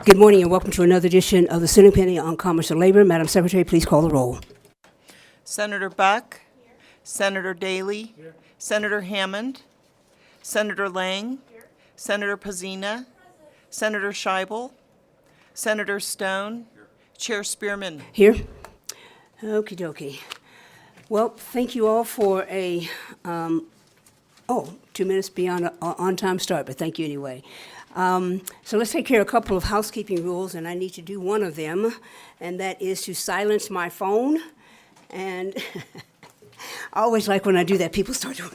Good morning and welcome to another edition of the Sitting Committee on Commerce and Labor. Madam Secretary, please call the roll. Senator Buck, Senator Daly, Senator Hammond, Senator Lang, Senator Pazina, Senator Scheibel, Senator Stone, Chair Spearman. Here. Okie dokie. Well, thank you all for a 2 minutes beyond an on-time start, but thank you anyway. So let's take care of a couple of housekeeping rules, and I need to do one of them, and that is to silence my phone. And I always like when I do that, people start doing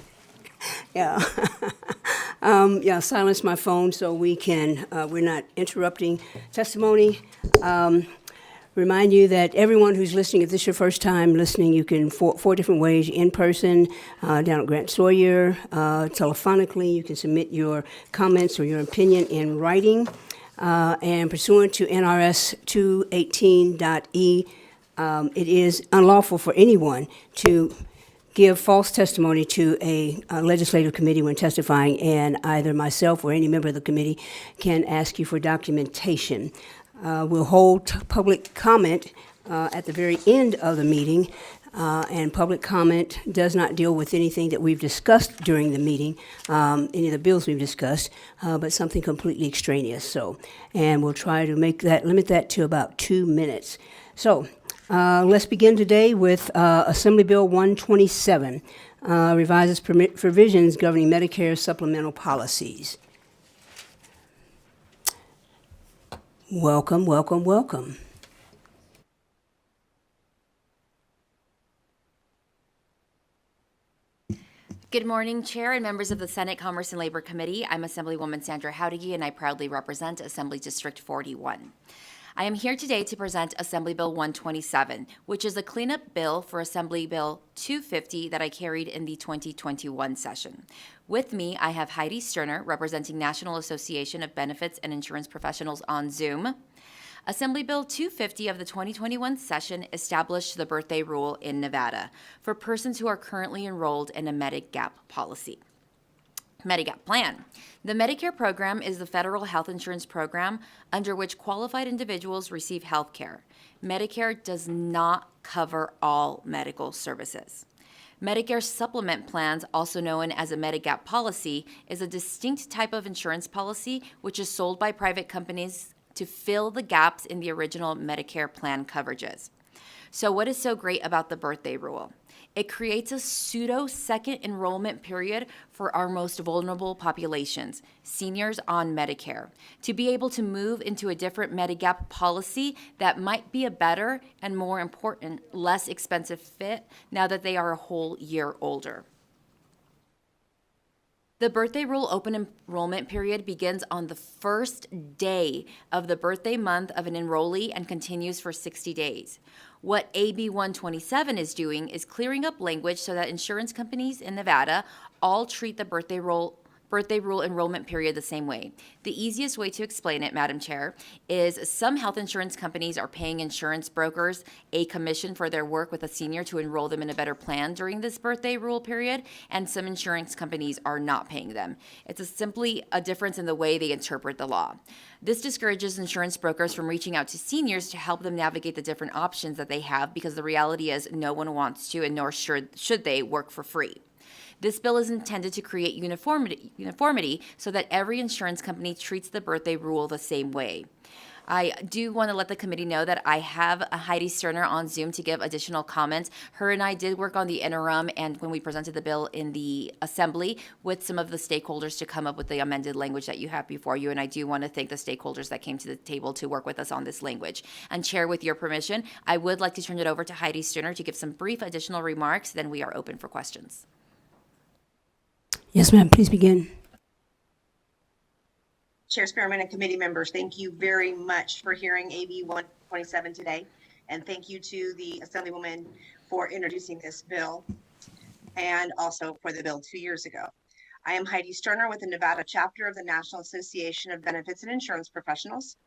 silence my phone so we can, we're not interrupting testimony. Remind you that everyone who's listening, if this is your first time listening, you can four different ways: in person, down at Grant Sawyer, telephonically. You can submit your comments or your opinion in writing, and pursuant to NRS 218.e, it is unlawful for anyone to give false testimony to a legislative committee when testifying, and either myself or any member of the committee can ask you for documentation. We'll hold public comment at the very end of the meeting, and public comment does not deal with anything that we've discussed during the meeting, any of the bills we've discussed, but something completely extraneous. So, and we'll try to limit that to about 2 minutes. So, let's begin today with Assembly Bill 127, revises provisions governing Medicare supplemental policies. Welcome, welcome, welcome. Good morning, Chair and members of the Senate Commerce and Labor Committee. I'm Assemblywoman Sandra Howdigi, and I proudly represent Assembly District 41. I am here today to present Assembly Bill 127, which is a cleanup bill for Assembly Bill 250 that I carried in the 2021 session. With me, I have Heidi Sterner, representing National Association of Benefits and Insurance Professionals on Zoom. Assembly Bill 250 of the 2021 session established the birthday rule in Nevada for persons who are currently enrolled in a Medigap policy. Medigap plan. The Medicare program is the federal health insurance program under which qualified individuals receive health care. Medicare does not cover all medical services. Medicare supplement plans, also known as a Medigap policy, is a distinct type of insurance policy which is sold by private companies to fill the gaps in the original Medicare plan coverages. So what is so great about the birthday rule? It creates a pseudo second enrollment period for our most vulnerable populations, seniors on Medicare, to be able to move into a different Medigap policy that might be a better and, more important, less expensive fit now that they are a whole year older. The birthday rule open enrollment period begins on the first day of the birthday month of an enrollee and continues for 60 days. What AB 127 is doing is clearing up language so that insurance companies in Nevada all treat the birthday rule enrollment period the same way. The easiest way to explain it, Madam Chair, is some health insurance companies are paying insurance brokers a commission for their work with a senior to enroll them in a better plan during this birthday rule period, and some insurance companies are not paying them. It's simply a difference in the way they interpret the law. This discourages insurance brokers from reaching out to seniors to help them navigate the different options that they have, because the reality is no one wants to, and nor should they, work for free. This bill is intended to create uniformity so that every insurance company treats the birthday rule the same way. I do want to let the committee know that I have Heidi Sterner on Zoom to give additional comments. Her and I did work on the interim and when we presented the bill in the assembly with some of the stakeholders to come up with the amended language that you have before you. And I do want to thank the stakeholders that came to the table to work with us on this language. And Chair, with your permission, I would like to turn it over to Heidi Sterner to give some brief additional remarks. Then we are open for questions. Yes, ma'am. Please begin. Chair Spearman and committee members, thank you very much for hearing AB 127 today. And thank you to the Assemblywoman for introducing this bill and also for the bill 2 years ago. I am Heidi Sterner with the Nevada chapter of the National Association of Benefits and Insurance Professionals.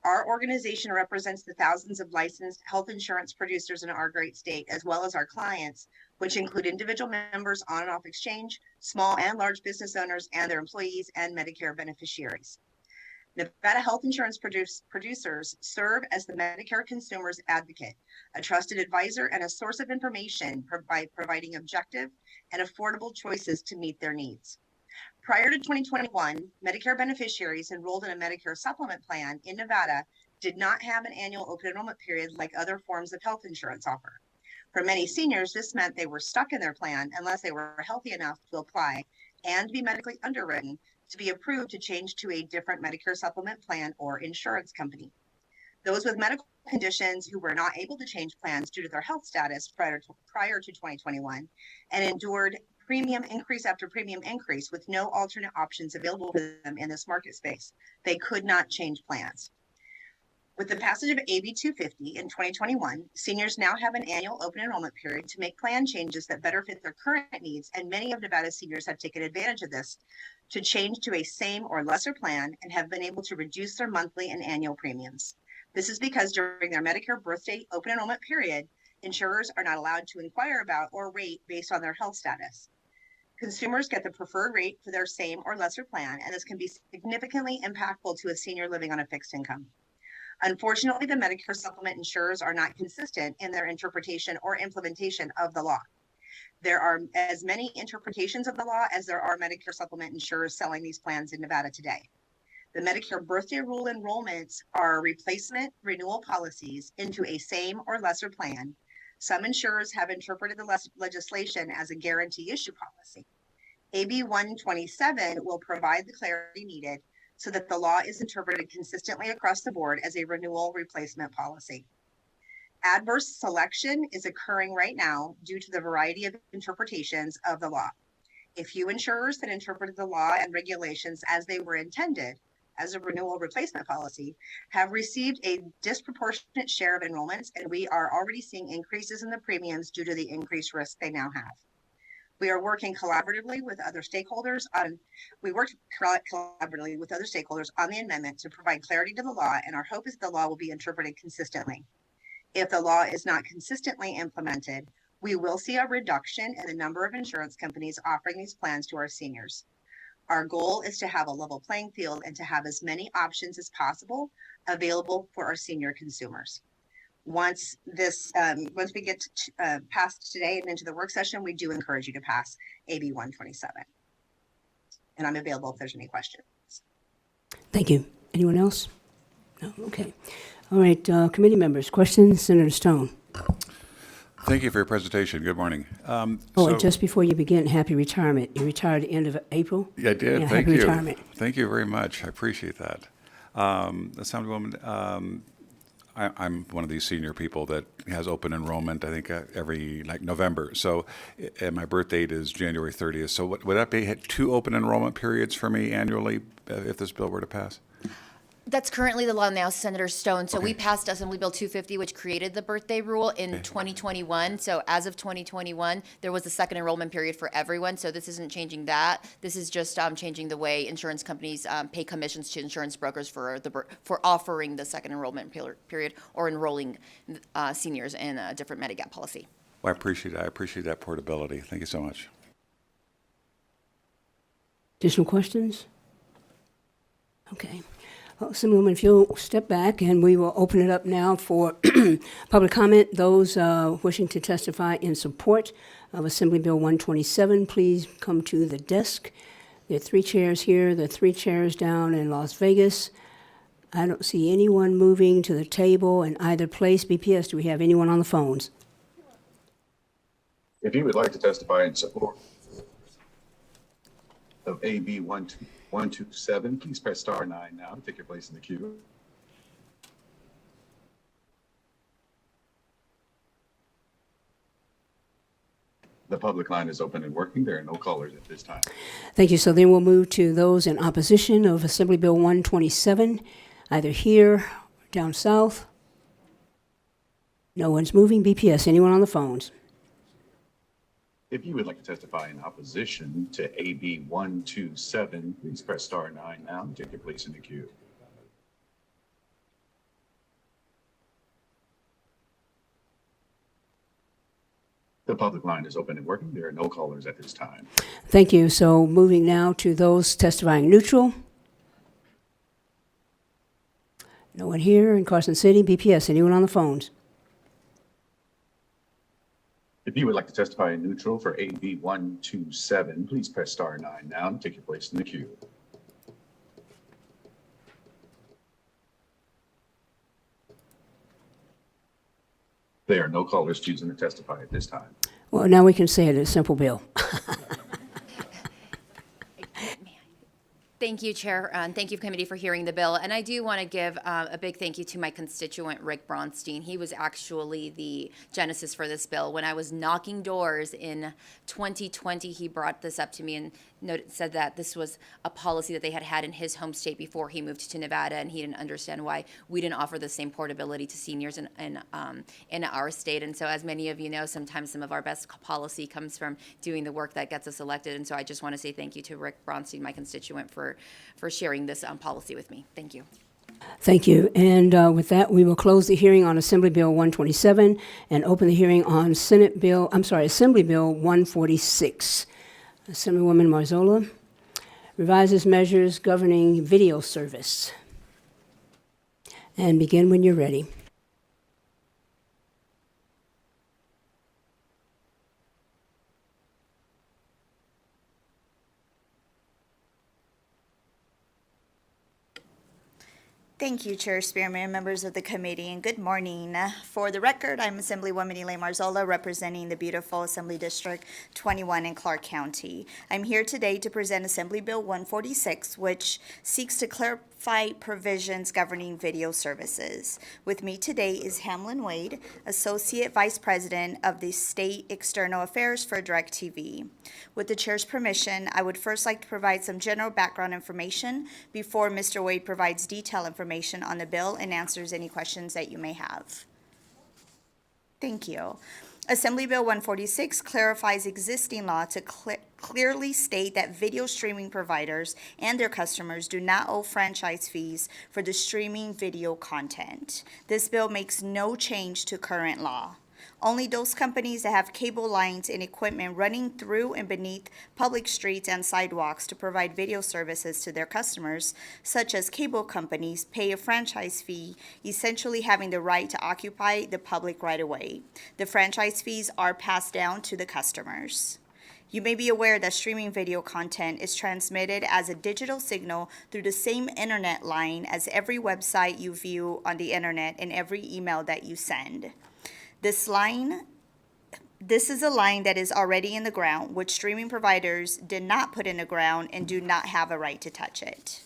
Our organization represents the thousands of licensed health insurance producers in our great state, as well as our clients, which include individual members on and off exchange, small and large business owners and their employees, and Medicare beneficiaries. Nevada health insurance producers serve as the Medicare consumer's advocate, a trusted advisor, and a source of information by providing objective and affordable choices to meet their needs. Prior to 2021, Medicare beneficiaries enrolled in a Medicare supplement plan in Nevada did not have an annual open enrollment period like other forms of health insurance offer. For many seniors, this meant they were stuck in their plan unless they were healthy enough to apply and be medically underwritten to be approved to change to a different Medicare supplement plan or insurance company. Those with medical conditions who were not able to change plans due to their health status prior to 2021 and endured premium increase after premium increase with no alternate options available to them in this market space, they could not change plans. With the passage of AB 250 in 2021, seniors now have an annual open enrollment period to make plan changes that better fit their current needs, and many of Nevada's seniors have taken advantage of this to change to a same or lesser plan and have been able to reduce their monthly and annual premiums. This is because during their Medicare birthday open enrollment period, insurers are not allowed to inquire about or rate based on their health status. Consumers get the preferred rate for their same or lesser plan, and this can be significantly impactful to a senior living on a fixed income. Unfortunately, the Medicare supplement insurers are not consistent in their interpretation or implementation of the law. There are as many interpretations of the law as there are Medicare supplement insurers selling these plans in Nevada today. The Medicare birthday rule enrollments are replacement renewal policies into a same or lesser plan. Some insurers have interpreted the legislation as a guarantee issue policy. AB 127 will provide the clarity needed so that the law is interpreted consistently across the board as a renewal replacement policy. Adverse selection is occurring right now due to the variety of interpretations of the law. A few insurers that interpreted the law and regulations as they were intended as a renewal replacement policy have received a disproportionate share of enrollments, and we are already seeing increases in the premiums due to the increased risk they now have. We are working collaboratively with other stakeholders on the amendment to provide clarity to the law, and our hope is the law will be interpreted consistently. If the law is not consistently implemented, we will see a reduction in the number of insurance companies offering these plans to our seniors. Our goal is to have a level playing field and to have as many options as possible available for our senior consumers. Once we get past today and into the work session, we do encourage you to pass AB 127. And I'm available if there's any questions. Thank you. Anyone else? No? Okay. All right, committee members, questions? Senator Stone. Thank you for your presentation. Good morning. And just before you begin, happy retirement. You retired at the end of April? Yeah, I did. Yeah, Thank happy you. retirement. Thank you very much. I appreciate that. Assemblywoman, I'm one of these senior people that has open enrollment, I think, every November. So, and my birth date is January 30th. So would that be 2 open enrollment periods for me annually if this bill were to pass? That's currently the law now, Senator Stone. So Okay. we passed Assembly Bill 250, which created the birthday rule in 2021. So as of 2021, there was a second enrollment period for everyone. So this isn't changing that. This is just changing the way insurance companies pay commissions to insurance brokers for offering the second enrollment period or enrolling seniors in a different Medigap policy. Well, I appreciate that. I appreciate that portability. Thank you so much. Additional questions? Okay. Well, Assemblywoman, if you'll step back, and we will open it up now for public comment. Those wishing to testify in support of Assembly Bill 127, please come to the desk. There are 3 chairs here. There are 3 chairs down in Las Vegas. I don't see anyone moving to the table in either place. BPS, do we have anyone on the phones? If you would like to testify in support of AB 127, please press *9 now to take your place in the queue. The public line is open and working. There are no callers at this time. Thank you. So then we'll move to those in opposition of Assembly Bill 127, either here or down south. No one's moving. BPS, anyone on the phones? If you would like to testify in opposition to AB 127, please press *9 now and take your place in the queue. The public line is open and working. There are no callers at this time. Thank you. So moving now to those testifying neutral. No one here in Carson City. BPS, anyone on the phones? If you would like to testify in neutral for AB 127, please press star 9 now and take your place in the queue. There are no callers choosing to testify at this time. Well, now we can say it as a simple bill. Thank you, Chair, and thank you, committee, for hearing the bill. And I do want to give a big thank you to my constituent, Rick Bronstein. He was actually the genesis for this bill. When I was knocking doors in 2020, he brought this up to me and said that this was a policy that they had had in his home state before he moved to Nevada, and he didn't understand why we didn't offer the same portability to seniors in our state. And so, as many of you know, sometimes some of our best policy comes from doing the work that gets us elected. And so I just want to say thank you to Rick Bronstein, my constituent, for sharing this policy with me. Thank you. Thank you. And with that, we will close the hearing on Assembly Bill 127 and open the hearing on Assembly Bill 146. Assemblywoman Marzola revises measures governing video service. And begin when you're ready. Thank you, Chair Spearman and members of the committee, and good morning. For the record, I'm Assemblywoman Elaine Marzola, representing the beautiful Assembly District 21 in Clark County. I'm here today to present Assembly Bill 146, which seeks to clarify provisions governing video services. With me today is Hamlin Wade, Associate Vice President of the State External Affairs for DirecTV. With the Chair's permission, I would first like to provide some general background information before Mr. Wade provides detailed information on the bill and answers any questions that you may have. Thank you. Assembly Bill 146 clarifies existing law to clearly state that video streaming providers and their customers do not owe franchise fees for the streaming video content. This bill makes no change to current law. Only those companies that have cable lines and equipment running through and beneath public streets and sidewalks to provide video services to their customers, such as cable companies, pay a franchise fee, essentially having the right to occupy the public right-of-way. The franchise fees are passed down to the customers. You may be aware that streaming video content is transmitted as a digital signal through the same internet line as every website you view on the internet and every email that you send. This is a line that is already in the ground, which streaming providers did not put in the ground and do not have a right to touch it.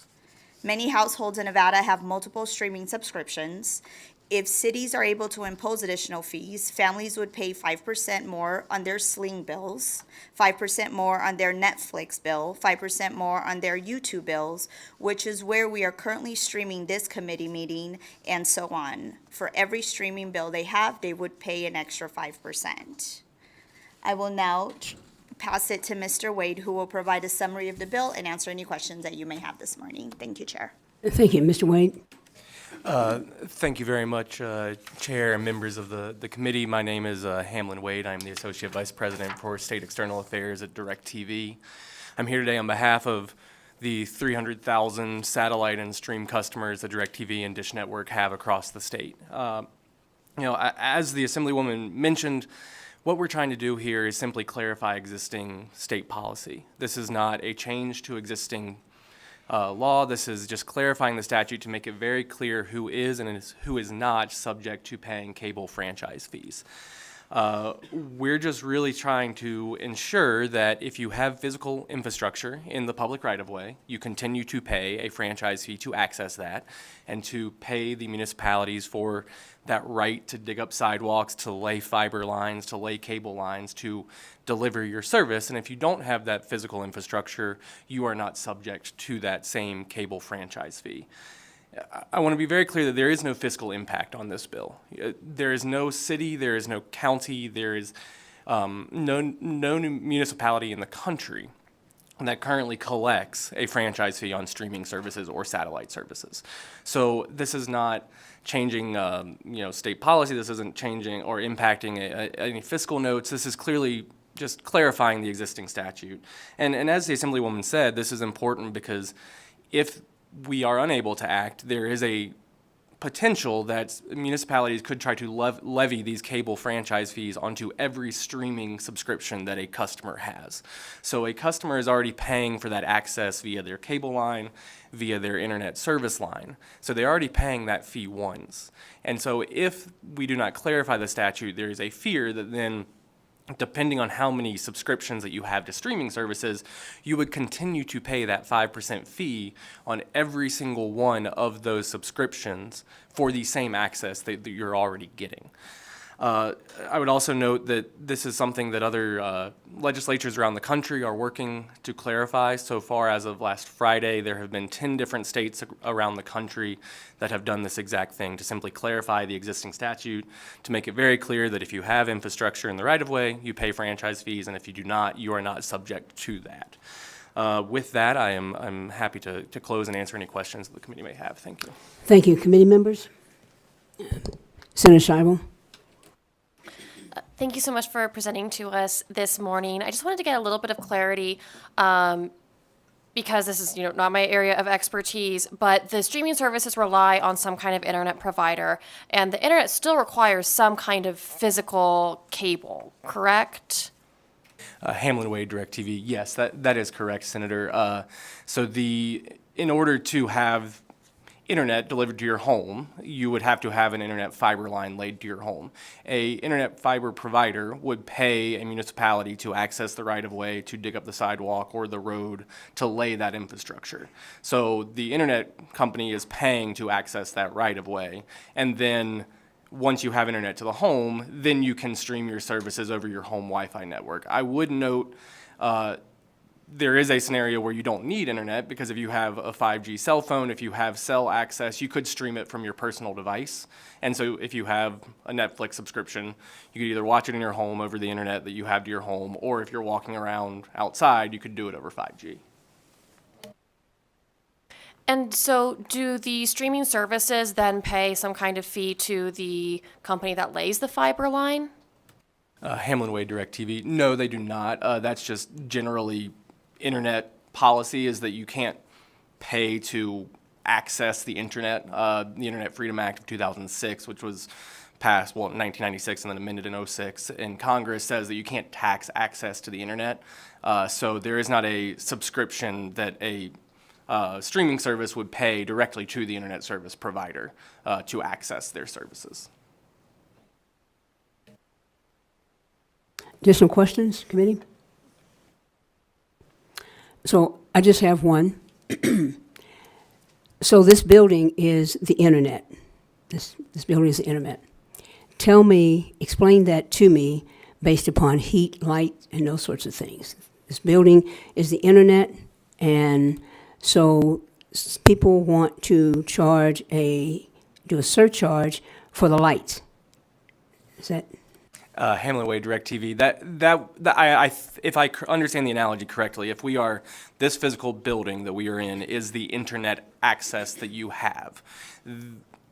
Many households in Nevada have multiple streaming subscriptions. If cities are able to impose additional fees, families would pay 5% more on their Sling bills, 5% more on their Netflix bill, 5% more on their YouTube bills, which is where we are currently streaming this committee meeting, and so on. For every streaming bill they have, they would pay an extra 5%. I will now pass it to Mr. Wade, who will provide a summary of the bill and answer any questions that you may have this morning. Thank you, Chair. Thank you, Mr. Wade. Thank you very much, Chair and members of the committee. My name is Hamlin Wade. I'm the Associate Vice President for State External Affairs at DirecTV. I'm here today on behalf of the 300,000 satellite and stream customers that DirecTV and Dish Network have across the state. As the Assemblywoman mentioned, what we're trying to do here is simply clarify existing state policy. This is not a change to existing law. This is just clarifying the statute to make it very clear who is and who is not subject to paying cable franchise fees. We're just really trying to ensure that if you have physical infrastructure in the public right-of-way, you continue to pay a franchise fee to access that and to pay the municipalities for that right to dig up sidewalks, to lay fiber lines, to lay cable lines, to deliver your service. And if you don't have that physical infrastructure, you are not subject to that same cable franchise fee. I want to be very clear that there is no fiscal impact on this bill. There is no city, there is no county, there is no municipality in the country that currently collects a franchise fee on streaming services or satellite services. So this is not changing state policy. This isn't changing or impacting any fiscal notes. This is clearly just clarifying the existing statute. And as the Assemblywoman said, this is important because if we are unable to act, there is a potential that municipalities could try to levy these cable franchise fees onto every streaming subscription that a customer has. So a customer is already paying for that access via their cable line, via their internet service line. So they're already paying that fee once. And so if we do not clarify the statute, there is a fear that then, depending on how many subscriptions that you have to streaming services, you would continue to pay that 5% fee on every single one of those subscriptions for the same access that you're already getting. I would also note that this is something that other legislatures around the country are working to clarify. So far, as of last Friday, there have been 10 different states around the country that have done this exact thing, to simply clarify the existing statute, to make it very clear that if you have infrastructure in the right-of-way, you pay franchise fees, and if you do not, you are not subject to that. With that, I'm happy to close and answer any questions that the committee may have. Thank you. Thank you. Committee members? Senator Scheibel? Thank you so much for presenting to us this morning. I just wanted to get a little bit of clarity because this is, not my area of expertise, but the streaming services rely on some kind of internet provider, and the internet still requires some kind of physical cable, correct? Hamlin Wade, DirecTV. Yes, that is correct, Senator. In order to have internet delivered to your home, you would have to have an internet fiber line laid to your home. A internet fiber provider would pay a municipality to access the right-of-way, to dig up the sidewalk or the road, to lay that infrastructure. So the internet company is paying to access that right-of-way, and then once you have internet to the home, then you can stream your services over your home Wi-Fi network. I would note there is a scenario where you don't need internet, because if you have a 5G cell phone, if you have cell access, you could stream it from your personal device. And so if you have a Netflix subscription, you could either watch it in your home over the internet that you have to your home, or if you're walking around outside, you could do it over 5G. And so do the streaming services then pay some kind of fee to the company that lays the fiber line? Hamlin Wade, DirecTV. No, they do not. That's just generally internet policy, is that you can't pay to access the internet. The Internet Freedom Act of 2006, which was passed, in 1996 and then amended in 2006, in Congress, says that you can't tax access to the internet. So there is not a subscription that a streaming service would pay directly to the internet service provider to access their services. Additional questions, committee? So I just have one. So this building is the internet. This building is the internet. Explain that to me based upon heat, light, and those sorts of things. This building is the internet, and so people want to do a surcharge for the lights. Is that? Hamlin Wade, DirecTV. If I understand the analogy correctly, if this physical building that we are in is the internet access that you have.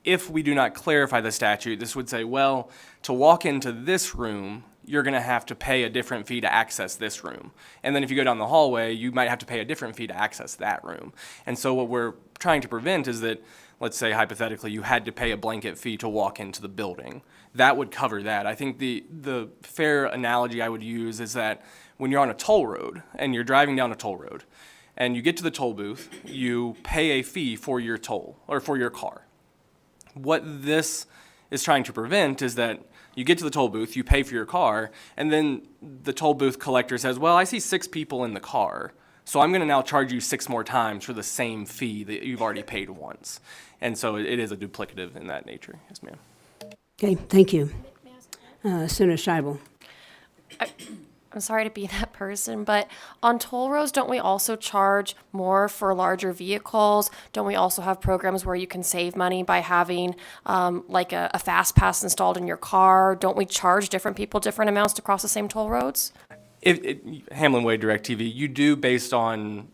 If we do not clarify the statute, this would say, well, to walk into this room, you're going to have to pay a different fee to access this room. And then if you go down the hallway, you might have to pay a different fee to access that room. And so what we're trying to prevent is that, let's say hypothetically, you had to pay a blanket fee to walk into the building. That would cover that. I think the fair analogy I would use is that when you're on a toll road and you're driving down a toll road and you get to the toll booth, you pay a fee for your toll or for your car. What this is trying to prevent is that you get to the toll booth, you pay for your car, and then the toll booth collector says, well, I see 6 people in the car, so I'm going to now charge you 6 more times for the same fee that you've already paid once. And so it is a duplicative in that nature. Yes, ma'am. Okay, thank you. Senator Scheibel. I'm sorry to be that person, but on toll roads, don't we also charge more for larger vehicles? Don't we also have programs where you can save money by having like a fast pass installed in your car? Don't we charge different people different amounts to cross the same toll roads? Hamlin Wade, DirecTV, you do based on,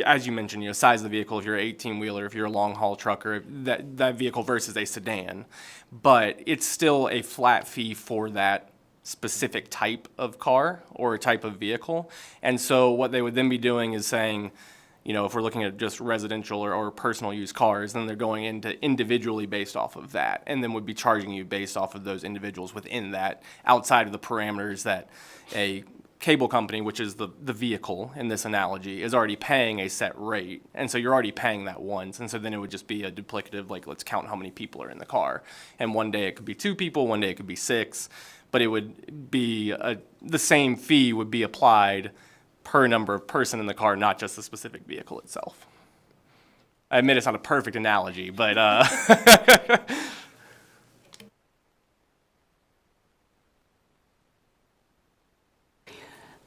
as you mentioned, size of the vehicle, if you're an 18-wheeler, if you're a long-haul trucker, that vehicle versus a sedan. But it's still a flat fee for that specific type of car or type of vehicle. And so what they would then be doing is saying, You know, if we're looking at just residential or personal use cars, then they're going into individually based off of that, and then would be charging you based off of those individuals within that, outside of the parameters that a cable company, which is the vehicle in this analogy, is already paying a set rate. And so you're already paying that once. And so then it would just be a duplicative, like, let's count how many people are in the car. And one day it could be 2 people, one day it could be 6, but it would be the same fee would be applied per number of person in the car, not just the specific vehicle itself. I admit it's not a perfect analogy, but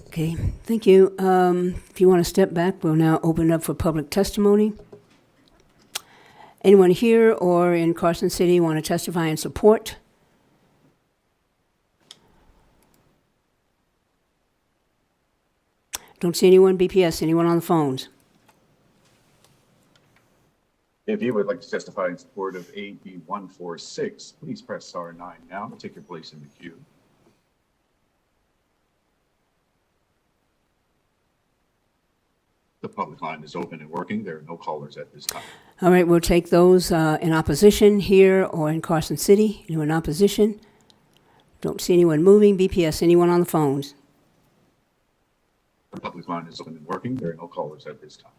Okay, thank you. If you want to step back, we'll now open up for public testimony. Anyone here or in Carson City want to testify in support? Don't see anyone. BPS, anyone on the phones? If you would like to testify in support of AB 146, please press star 9 now to take your place in the queue. The public line is open and working. There are no callers at this time. All right, we'll take those in opposition here or in Carson City. Anyone in opposition? Don't see anyone moving. BPS, anyone on the phones? The public line is open and working. There are no callers at this time.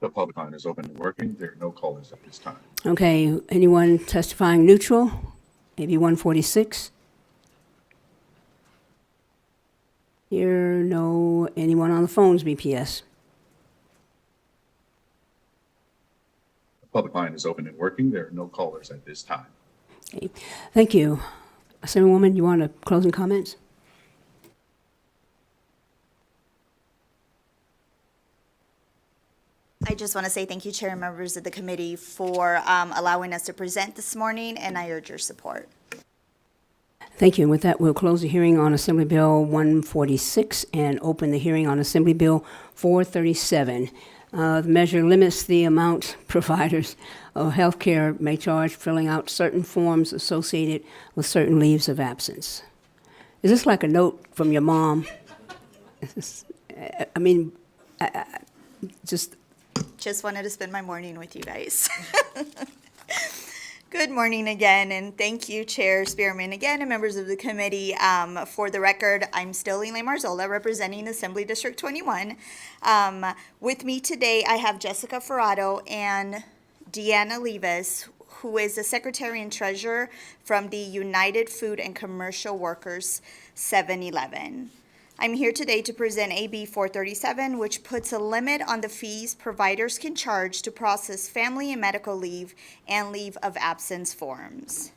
The public line is open and working. There are no callers at this time. Okay, anyone testifying neutral? Maybe 146? Here, no. Anyone on the phones, BPS? The public line is open and working. There are no callers at this time. Okay. Thank you. Assemblywoman, you want to closing comments? I just want to say thank you, Chair and members of the committee, for allowing us to present this morning, and I urge your support. Thank you. And with that, we'll close the hearing on Assembly Bill 146 and open the hearing on Assembly Bill 437. The measure limits the amount providers of health care may charge filling out certain forms associated with certain leaves of absence. Is this like a note from your mom? I mean, Just wanted to spend my morning with you guys. Good morning again, and thank you, Chair Spearman, again, and members of the committee. For the record, I'm still Elaine Marzola, representing Assembly District 21. With me today, I have Jessica Ferrado and Deanna Levis, who is the Secretary and Treasurer from the United Food and Commercial Workers 7-Eleven. I'm here today to present AB 437, which puts a limit on the fees providers can charge to process family and medical leave and leave of absence forms.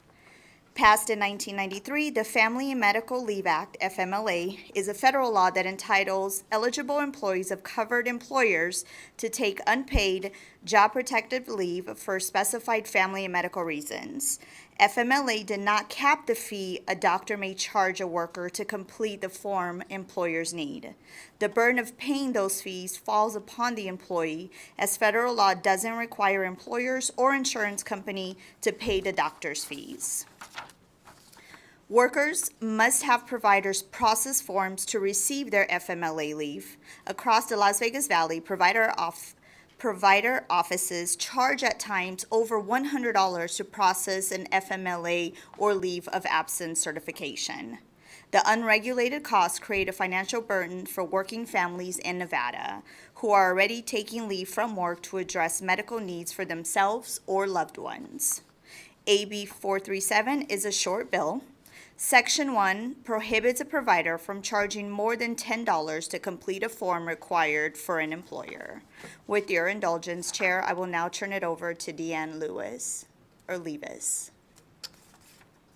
Passed in 1993, the Family and Medical Leave Act, FMLA, is a federal law that entitles eligible employees of covered employers to take unpaid, job-protected leave for specified family and medical reasons. FMLA did not cap the fee a doctor may charge a worker to complete the form employers need. The burden of paying those fees falls upon the employee, as federal law doesn't require employers or insurance company to pay the doctor's fees. Workers must have providers process forms to receive their FMLA leave. Across the Las Vegas Valley, provider offices charge at times over $100 to process an FMLA or leave of absence certification. The unregulated costs create a financial burden for working families in Nevada who are already taking leave from work to address medical needs for themselves or loved ones. AB 437 is a short bill. Section 1 prohibits a provider from charging more than $10 to complete a form required for an employer. With your indulgence, Chair, I will now turn it over to Deanne Levis.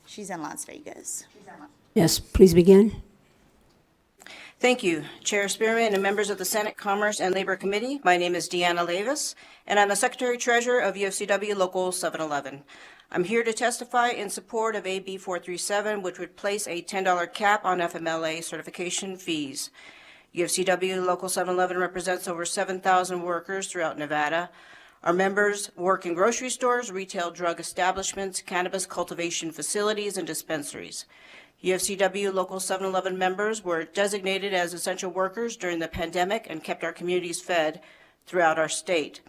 She's in Las Vegas. Yes, please begin. Thank you, Chair Spearman and members of the Senate Commerce and Labor Committee. My name is Deanna Levis, and I'm the Secretary Treasurer of UFCW Local 711. I'm here to testify in support of AB 437, which would place a $10 cap on FMLA certification fees. UFCW Local 711 represents over 7,000 workers throughout Nevada. Our members work in grocery stores, retail drug establishments, cannabis cultivation facilities, and dispensaries. UFCW Local 711 members were designated as essential workers during the pandemic and kept our communities fed throughout our state.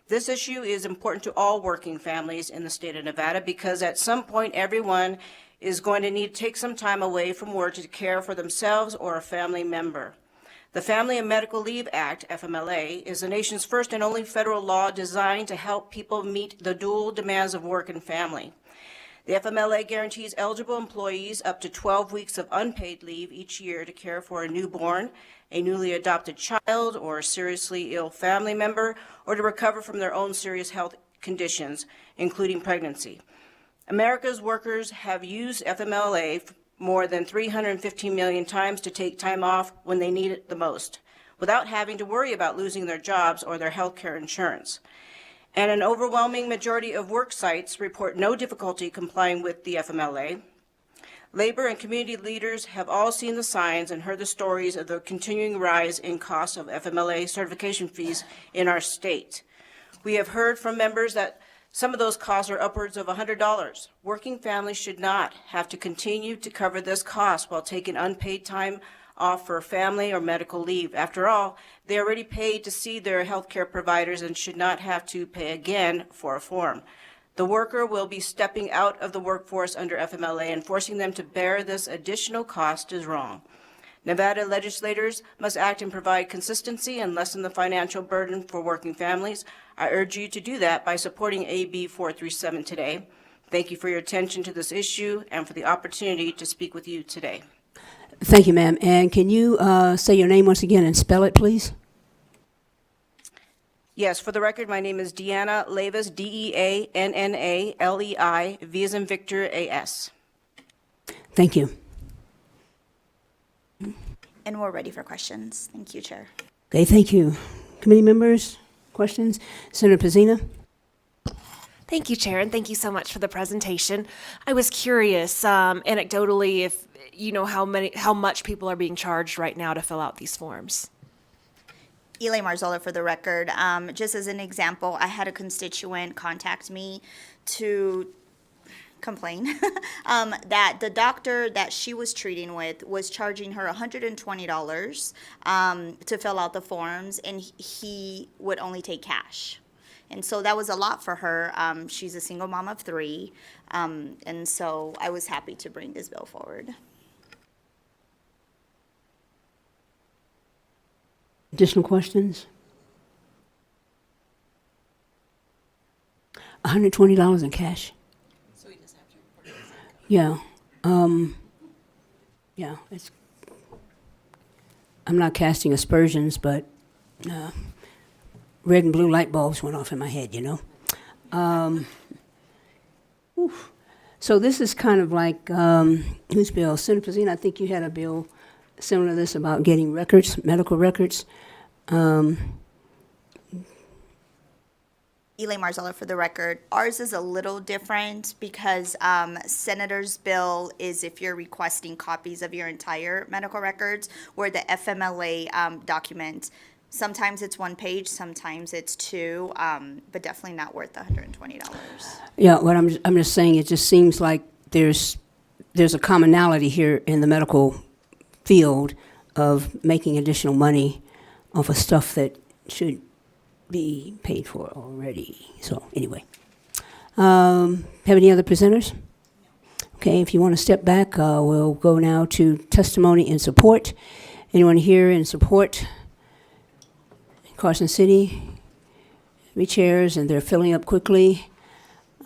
This issue is important to all working families in the state of Nevada because at some point everyone is going to need to take some time away from work to care for themselves or a family member. The Family and Medical Leave Act, FMLA, is the nation's first and only federal law designed to help people meet the dual demands of work and family. The FMLA guarantees eligible employees up to 12 weeks of unpaid leave each year to care for a newborn, a newly adopted child, or a seriously ill family member, or to recover from their own serious health conditions, including pregnancy. America's workers have used FMLA more than 315 million times to take time off when they need it the most, without having to worry about losing their jobs or their health care insurance. And an overwhelming majority of work sites report no difficulty complying with the FMLA. Labor and community leaders have all seen the signs and heard the stories of the continuing rise in costs of FMLA certification fees in our state. We have heard from members that some of those costs are upwards of $100. Working families should not have to continue to cover this cost while taking unpaid time off for family or medical leave. After all, they already paid to see their health care providers and should not have to pay again for a form. The worker will be stepping out of the workforce under FMLA, and forcing them to bear this additional cost is wrong. Nevada legislators must act and provide consistency and lessen the financial burden for working families. I urge you to do that by supporting AB 437 today. Thank you for your attention to this issue and for the opportunity to speak with you today. Thank you, ma'am. And can you say your name once again and spell it, please? Yes, for the record, my name is Deanna Levis, Deannalei, V as in Victor, A-S. Thank you. And we're ready for questions. Thank you, Chair. Okay, thank you. Committee members, questions? Senator Pazina? Thank you, Chair, and thank you so much for the presentation. I was curious, anecdotally, if you know how much people are being charged right now to fill out these forms. Elaine Marzola for the record. Just as an example, I had a constituent contact me to complain that the doctor that she was treating with was charging her $120 to fill out the forms, and he would only take cash. And so that was a lot for her. She's a single mom of 3, and so I was happy to bring this bill forward. Additional questions? $120 in cash? So he doesn't have to report it. Yeah. Yeah, it's, I'm not casting aspersions, but red and blue light bulbs went off in my head, you know. So this is kind of like, whose bill? Senator Pazina, I think you had a bill similar to this about getting records, medical records. Elaine Marzola for the record. Ours is a little different because Senator's bill is if you're requesting copies of your entire medical records, where the FMLA document, sometimes it's 1 page, sometimes it's 2, but definitely not worth the $120. Yeah, what I'm just saying, it just seems like there's a commonality here in the medical field of making additional money off of stuff that should be paid for already. So anyway, have any other presenters? Okay, if you want to step back, we'll go now to testimony in support. Anyone here in support? Carson City, 3 chairs, and they're filling up quickly.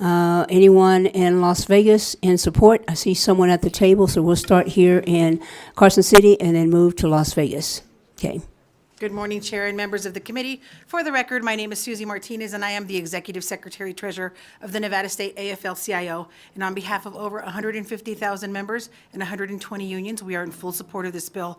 Anyone in Las Vegas in support? I see someone at the table, so we'll start here in Carson City and then move to Las Vegas. Okay. Good morning, Chair and members of the committee. For the record, my name is Susie Martinez, and I am the Executive Secretary Treasurer of the Nevada State AFL-CIO. And on behalf of over 150,000 members and 120 unions, we are in full support of this bill.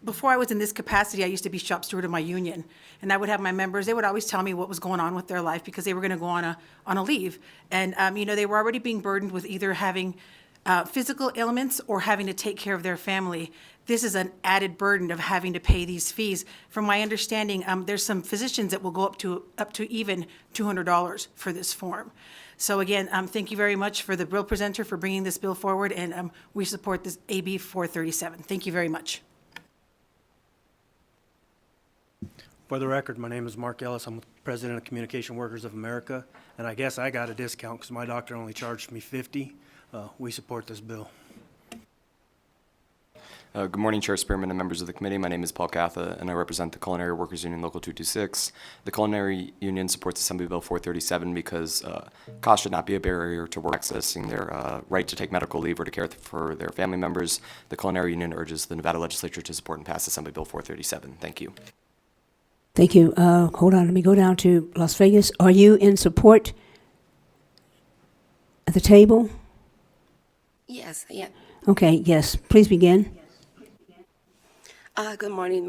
Before I was in this capacity, I used to be shop steward of my union, and I would have my members, they would always tell me what was going on with their life because they were going to go on a leave. And, they were already being burdened with either having physical ailments or having to take care of their family. this is an added burden of having to pay these fees. From my understanding, there's some physicians that will go up to even $200 for this form. So again, thank you very much for the bill presenter for bringing this bill forward, and we support this AB 437. Thank you very much. For the record, my name is Mark Ellis. I'm president of Communication Workers of America, and I guess I got a discount because my doctor only charged me $50. We support this bill. Good morning, Chair Spearman and members of the committee. My name is Paul Catha, and I represent the Culinary Workers Union Local 226. The Culinary Union supports Assembly Bill 437 because cost should not be a barrier to work accessing their right to take medical leave or to care for their family members. The Culinary Union urges the Nevada Legislature to support and pass Assembly Bill 437. Thank you. Thank you. Hold on, let me go down to Las Vegas. Are you in support at the table? Yes, yeah. Okay, yes. Please begin. Good morning,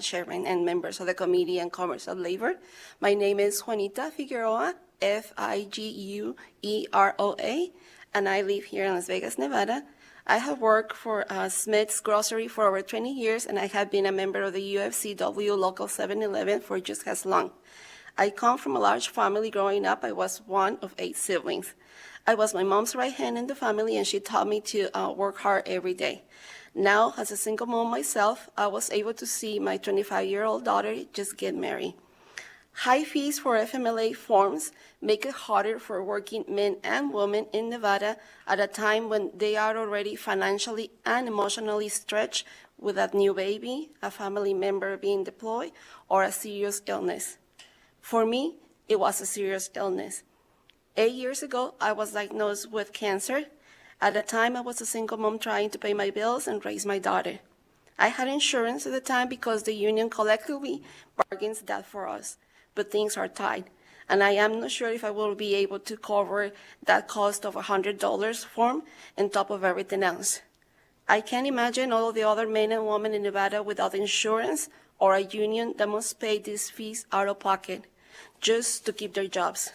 Chairman and members of the Committee on Commerce and Labor. My name is Juanita Figueroa, Figueroa, and I live here in Las Vegas, Nevada. I have worked for Smith's Grocery for over 20 years, and I have been a member of the UFCW Local 711 for just as long. I come from a large family. Growing up, I was one of 8 siblings. I was my mom's right hand in the family, and she taught me to work hard every day. Now, as a single mom myself, I was able to see my 25-year-old daughter just get married. High fees for FMLA forms make it harder for working men and women in Nevada at a time when they are already financially and emotionally stretched with a new baby, a family member being deployed, or a serious illness. For me, it was a serious illness. 8 years ago, I was diagnosed with cancer. At the time, I was a single mom trying to pay my bills and raise my daughter. I had insurance at the time because the union collectively bargains that for us, but things are tight, and I am not sure if I will be able to cover that cost of $100 form on top of everything else. I can't imagine all of the other men and women in Nevada without insurance or a union that must pay these fees out of pocket just to keep their jobs.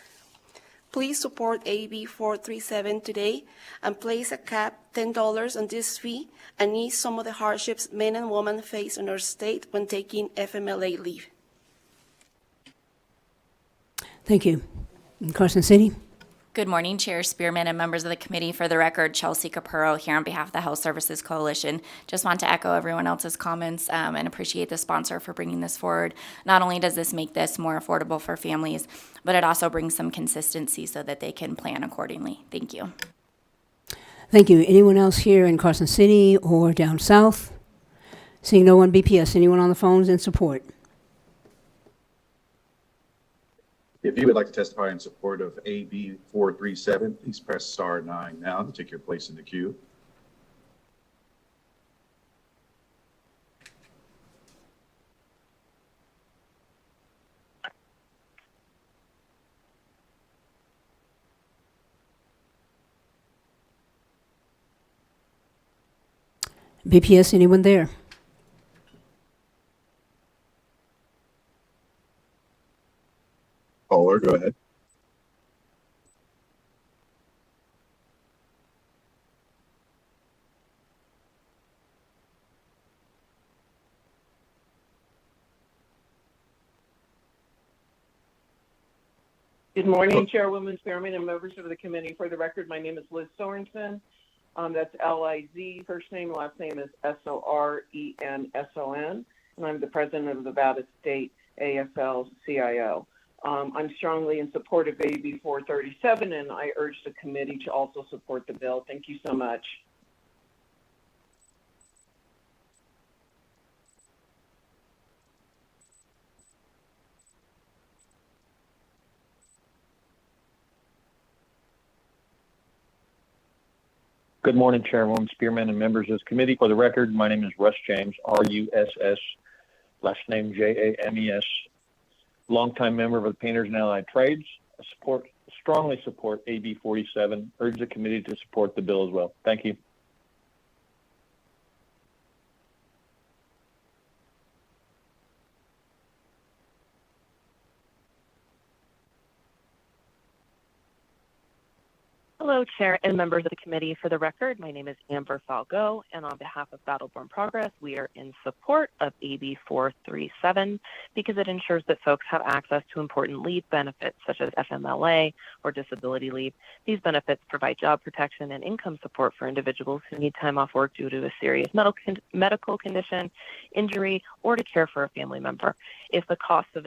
Please support AB 437 today and place a cap $10 on this fee and ease some of the hardships men and women face in our state when taking FMLA leave. Thank you. In Carson City? Good morning, Chair Spearman and members of the committee. For the record, Chelsea Capurro here on behalf of the Health Services Coalition. Just want to echo everyone else's comments and appreciate the sponsor for bringing this forward. Not only does this make this more affordable for families, but it also brings some consistency so that they can plan accordingly. Thank you. Thank you. Anyone else here in Carson City or down south? Seeing no one, BPS. Anyone on the phones in support? If you would like to testify in support of AB 437, please press star 9 now to take your place in the queue. BPS, anyone there? Caller, go ahead. Good morning, Chairwoman Spearman and members of the committee. For the record, my name is Liz Sorensen. That's L-I-Z. First name, last name is S-O-R-E-N-S-O-N. And I'm the president of the Nevada State AFL-CIO. I'm strongly in support of AB 437, and I urge the committee to also support the bill. Thank you so much. Good morning, Chairwoman Spearman and members of this committee. For the record, my name is Russ James, R-U-S-S, last name J-A-M-E-S. Longtime member of the Painters and Allied Trades. Strongly support AB 47. Urge the committee to support the bill as well. Thank you. Hello, Chair and members of the committee. For the record, my name is Amber Falgo, and on behalf of Battleborn Progress, we are in support of AB 437 because it ensures that folks have access to important leave benefits such as FMLA or disability leave. These benefits provide job protection and income support for individuals who need time off work due to a serious medical condition, injury, or to care for a family member. If the cost of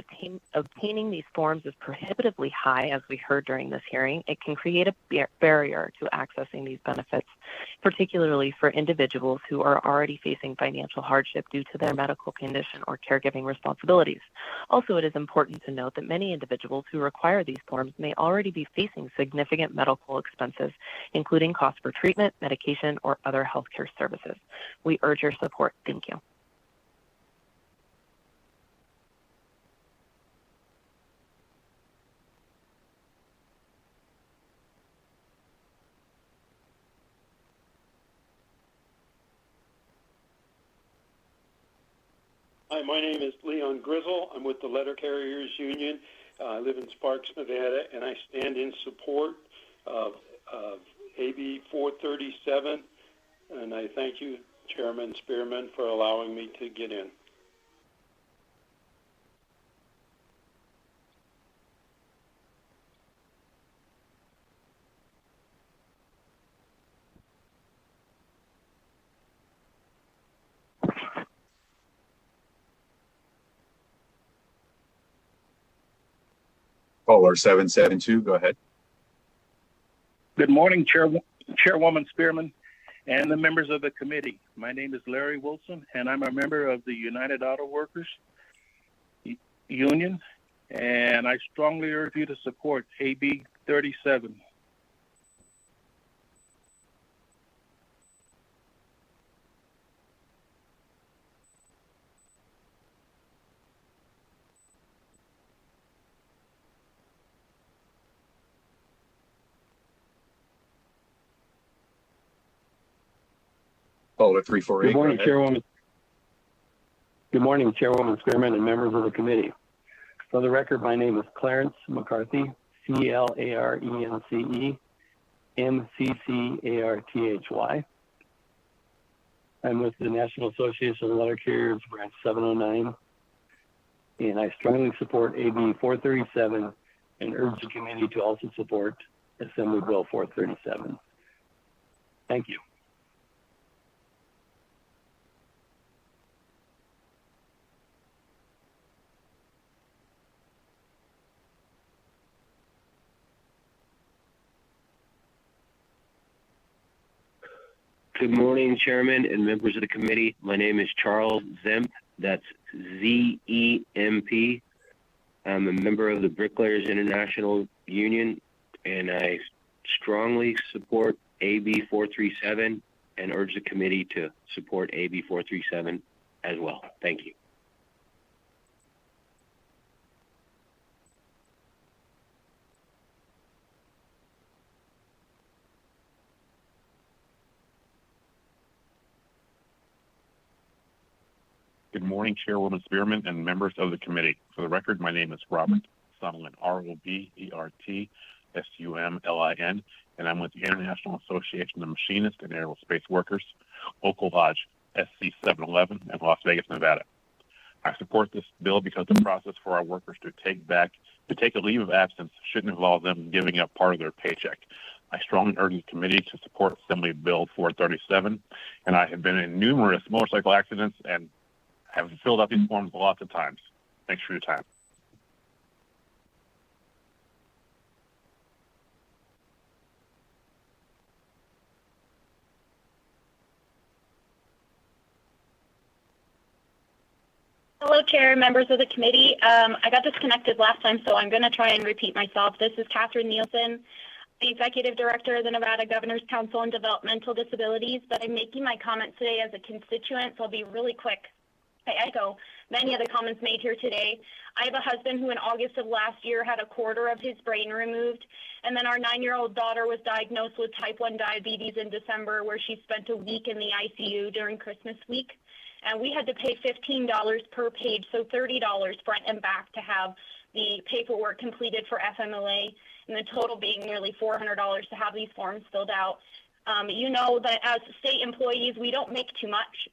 obtaining these forms is prohibitively high, as we heard during this hearing, it can create a barrier to accessing these benefits, particularly for individuals who are already facing financial hardship due to their medical condition or caregiving responsibilities. Also, it is important to note that many individuals who require these forms may already be facing significant medical expenses, including costs for treatment, medication, or other healthcare services. We urge your support. Thank you. Hi, my name is Leon Grizzle. I'm with the Letter Carriers Union. I live in Sparks, Nevada, and I stand in support of AB 437. And I thank you, Chairman Spearman, for allowing me to get in. Caller 772, go ahead. Good morning, Chairwoman Spearman and the members of the committee. My name is Larry Wilson, and I'm a member of the United Auto Workers Union, and I strongly urge you to support AB 37. Caller 348. Good morning, Chairwoman. Good morning, Chairwoman Spearman and members of the committee. For the record, my name is Clarence McCarthy, CLARENCE, MCCARTHY. I'm with the National Association of Letter Carriers, Branch 709, and I strongly support AB 437 and urge the committee to also support Assembly Bill 437. Thank you. Good morning, Chairman and members of the committee. My name is Charles Zemp. That's ZEMP. I'm a member of the Bricklayers International Union, and I strongly support AB 437 and urge the committee to support AB 437 as well. Thank you. Good morning, Chairwoman Spearman and members of the committee. For the record, my name is Robert Sumlin, ROBERTSUMLIN, and I'm with the International Association of Machinists and Aerospace Workers, Local Lodge SC 711 in Las Vegas, Nevada. I support this bill because the process for our workers to take a leave of absence shouldn't involve them giving up part of their paycheck. I strongly urge the committee to support Assembly Bill 437, and I have been in numerous motorcycle accidents and have filled out these forms lots of times. Thanks for your time. Hello, Chair, members of the committee. I got disconnected last time, so I'm going to try and repeat myself. This is Catherine Nielsen, the Executive Director of the Nevada Governor's Council on Developmental Disabilities, but I'm making my comments today as a constituent, so I'll be really quick. I echo many of the comments made here today. I have a husband who in August of last year had a quarter of his brain removed, and then our 9-year-old daughter was diagnosed with type 1 diabetes in December, where she spent a week in the ICU during Christmas week. And we had to pay $15 per page, so $30 front and back to have the paperwork completed for FMLA. and the total being nearly $400 to have these forms filled out. You know that as state employees, we don't make too much.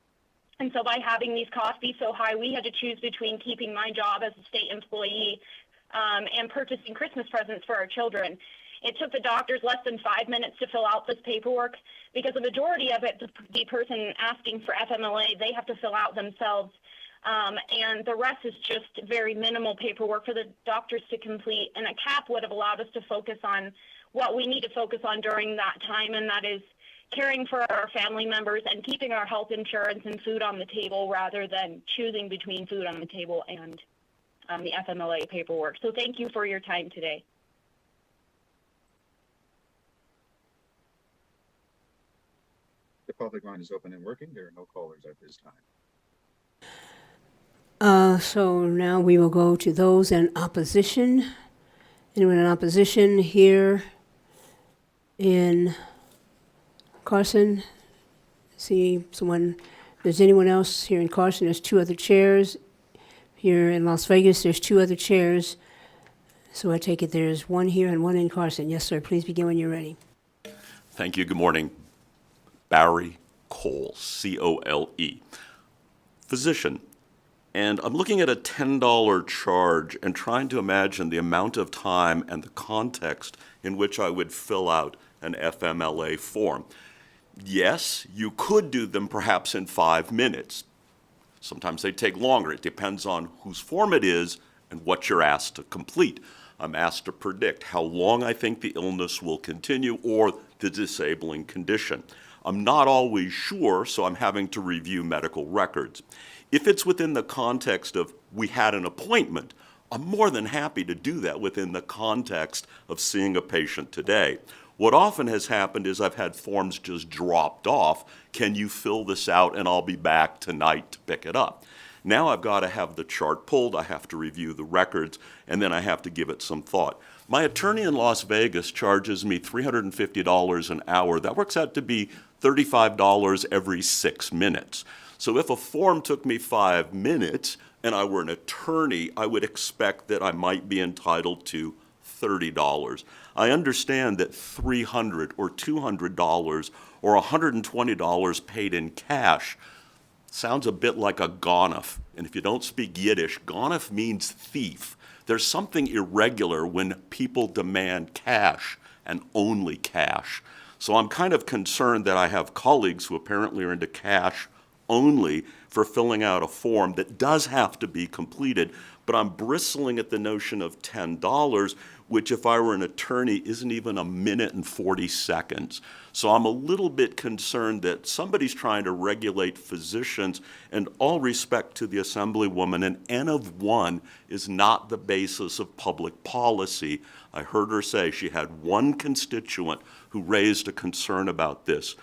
And so by having these costs be so high, we had to choose between keeping my job as a state employee and purchasing Christmas presents for our children. It took the doctors less than 5 minutes to fill out this paperwork because the majority of it, the person asking for FMLA, they have to fill out themselves. And the rest is just very minimal paperwork for the doctors to complete. And a cap would have allowed us to focus on what we need to focus on during that time, and that is caring for our family members and keeping our health insurance and food on the table rather than choosing between food on the table and the FMLA paperwork. So thank you for your time today. The public line is open and working. There are no callers at this time. So now we will go to those in opposition. Anyone in opposition here in Carson? See someone, there's anyone else here in Carson? There's 2 other chairs. Here in Las Vegas, there's 2 other chairs. So I take it there's 1 here and 1 in Carson. Yes, sir. Please begin when you're ready. Thank you. Good morning. Barry Cole, C-O-L-E. Physician. And I'm looking at a $10 charge and trying to imagine the amount of time and the context in which I would fill out an FMLA form. Yes, you could do them perhaps in 5 minutes. Sometimes they take longer. It depends on whose form it is and what you're asked to complete. I'm asked to predict how long I think the illness will continue or the disabling condition. I'm not always sure, so I'm having to review medical records. If it's within the context of we had an appointment, I'm more than happy to do that within the context of seeing a patient today. What often has happened is I've had forms just dropped off. Can you fill this out and I'll be back tonight to pick it up? Now I've got to have the chart pulled, I have to review the records, and then I have to give it some thought. My attorney in Las Vegas charges me $350 an hour. That works out to be $35 every 6 minutes. So if a form took me 5 minutes and I were an attorney, I would expect that I might be entitled to $30. I understand that $300 or $200 or $120 paid in cash sounds a bit like a gonif. And if you don't speak Yiddish, gonif means thief. There's something irregular when people demand cash and only cash. So I'm kind of concerned that I have colleagues who apparently are into cash only for filling out a form that does have to be completed, but I'm bristling at the notion of $10, which if I were an attorney isn't even a minute and 40 seconds. So I'm a little bit concerned that somebody's trying to regulate physicians, and all respect to the Assemblywoman, an N of 1 is not the basis of public policy. I heard her say she had one constituent who raised a concern about this.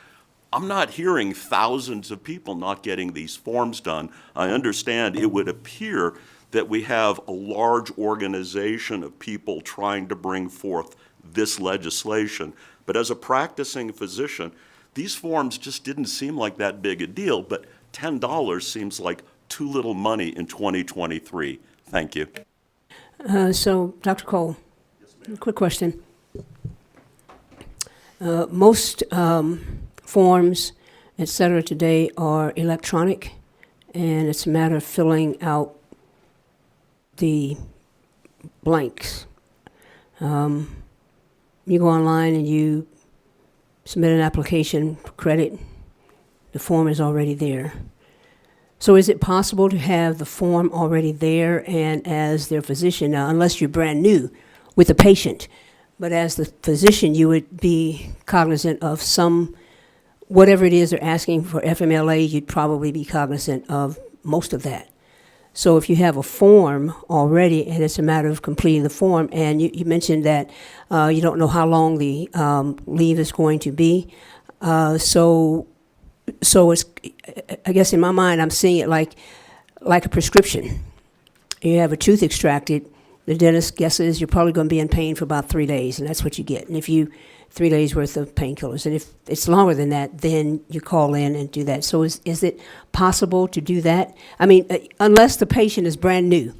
I'm not hearing thousands of people not getting these forms done. I understand it would appear that we have a large organization of people trying to bring forth this legislation. But as a practicing physician, these forms just didn't seem like that big a deal, but $10 seems like too little money in 2023. Thank you. So, Dr. Cole, quick question. Most forms, et cetera, today are electronic, and it's a matter of filling out the blanks. You go online and you submit an application for credit, the form is already there. So is it possible to have the form already there, and as their physician, now unless you're brand new with the patient, but as the physician you would be cognizant of some, whatever it is they're asking for FMLA, you'd probably be cognizant of most of that. So if you have a form already and it's a matter of completing the form, and you mentioned that you don't know how long the leave is going to be, so it's, I guess in my mind, I'm seeing it like a prescription. You have a tooth extracted, the dentist guesses you're probably going to be in pain for about 3 days, and that's what you get. And if you 3 days worth of painkillers, and if it's longer than that, then you call in and do that. So is it possible to do that? I mean, unless the patient is brand new,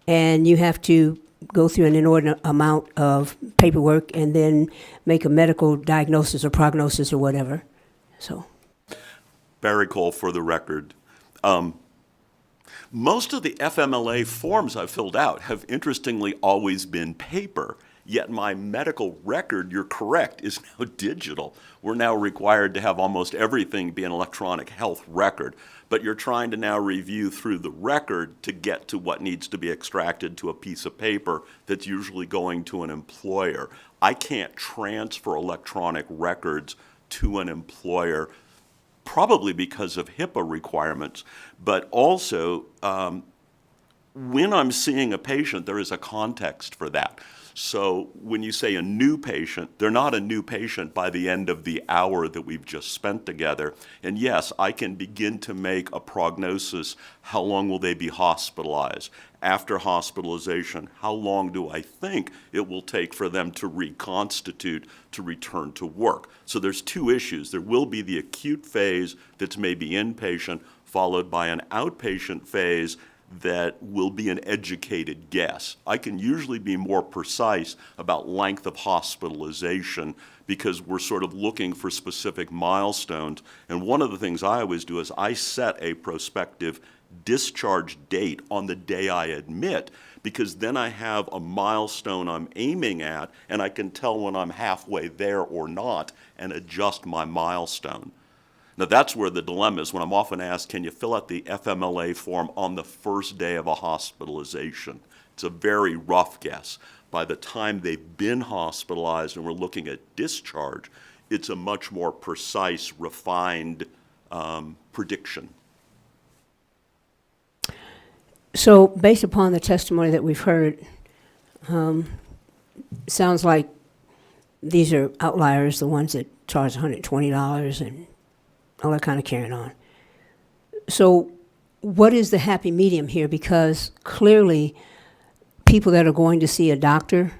and you have to go through an inordinate amount of paperwork and then make a medical diagnosis or prognosis or whatever. So, Barry Cole for the record. Most of the FMLA forms I've filled out have interestingly always been paper, yet my medical record, you're correct, is now digital. We're now required to have almost everything be an electronic health record, but you're trying to now review through the record to get to what needs to be extracted to a piece of paper that's usually going to an employer. I can't transfer electronic records to an employer, probably because of HIPAA requirements, but also when I'm seeing a patient, there is a context for that. So when you say a new patient, they're not a new patient by the end of the hour that we've just spent together. And yes, I can begin to make a prognosis. How long will they be hospitalized? After hospitalization, how long do I think it will take for them to reconstitute to return to work? So there's two issues. There will be the acute phase that's maybe inpatient, followed by an outpatient phase that will be an educated guess. I can usually be more precise about length of hospitalization because we're sort of looking for specific milestones. And one of the things I always do is I set a prospective discharge date on the day I admit, because then I have a milestone I'm aiming at and I can tell when I'm halfway there or not and adjust my milestone. Now, that's where the dilemma is when I'm often asked, can you fill out the FMLA form on the first day of a hospitalization? It's a very rough guess. By the time they've been hospitalized and we're looking at discharge, it's a much more precise, refined prediction. So based upon the testimony that we've heard, sounds like these are outliers, the ones that charge $120 and all that kind of carrying on. So what is the happy medium here? Because clearly people that are going to see a doctor,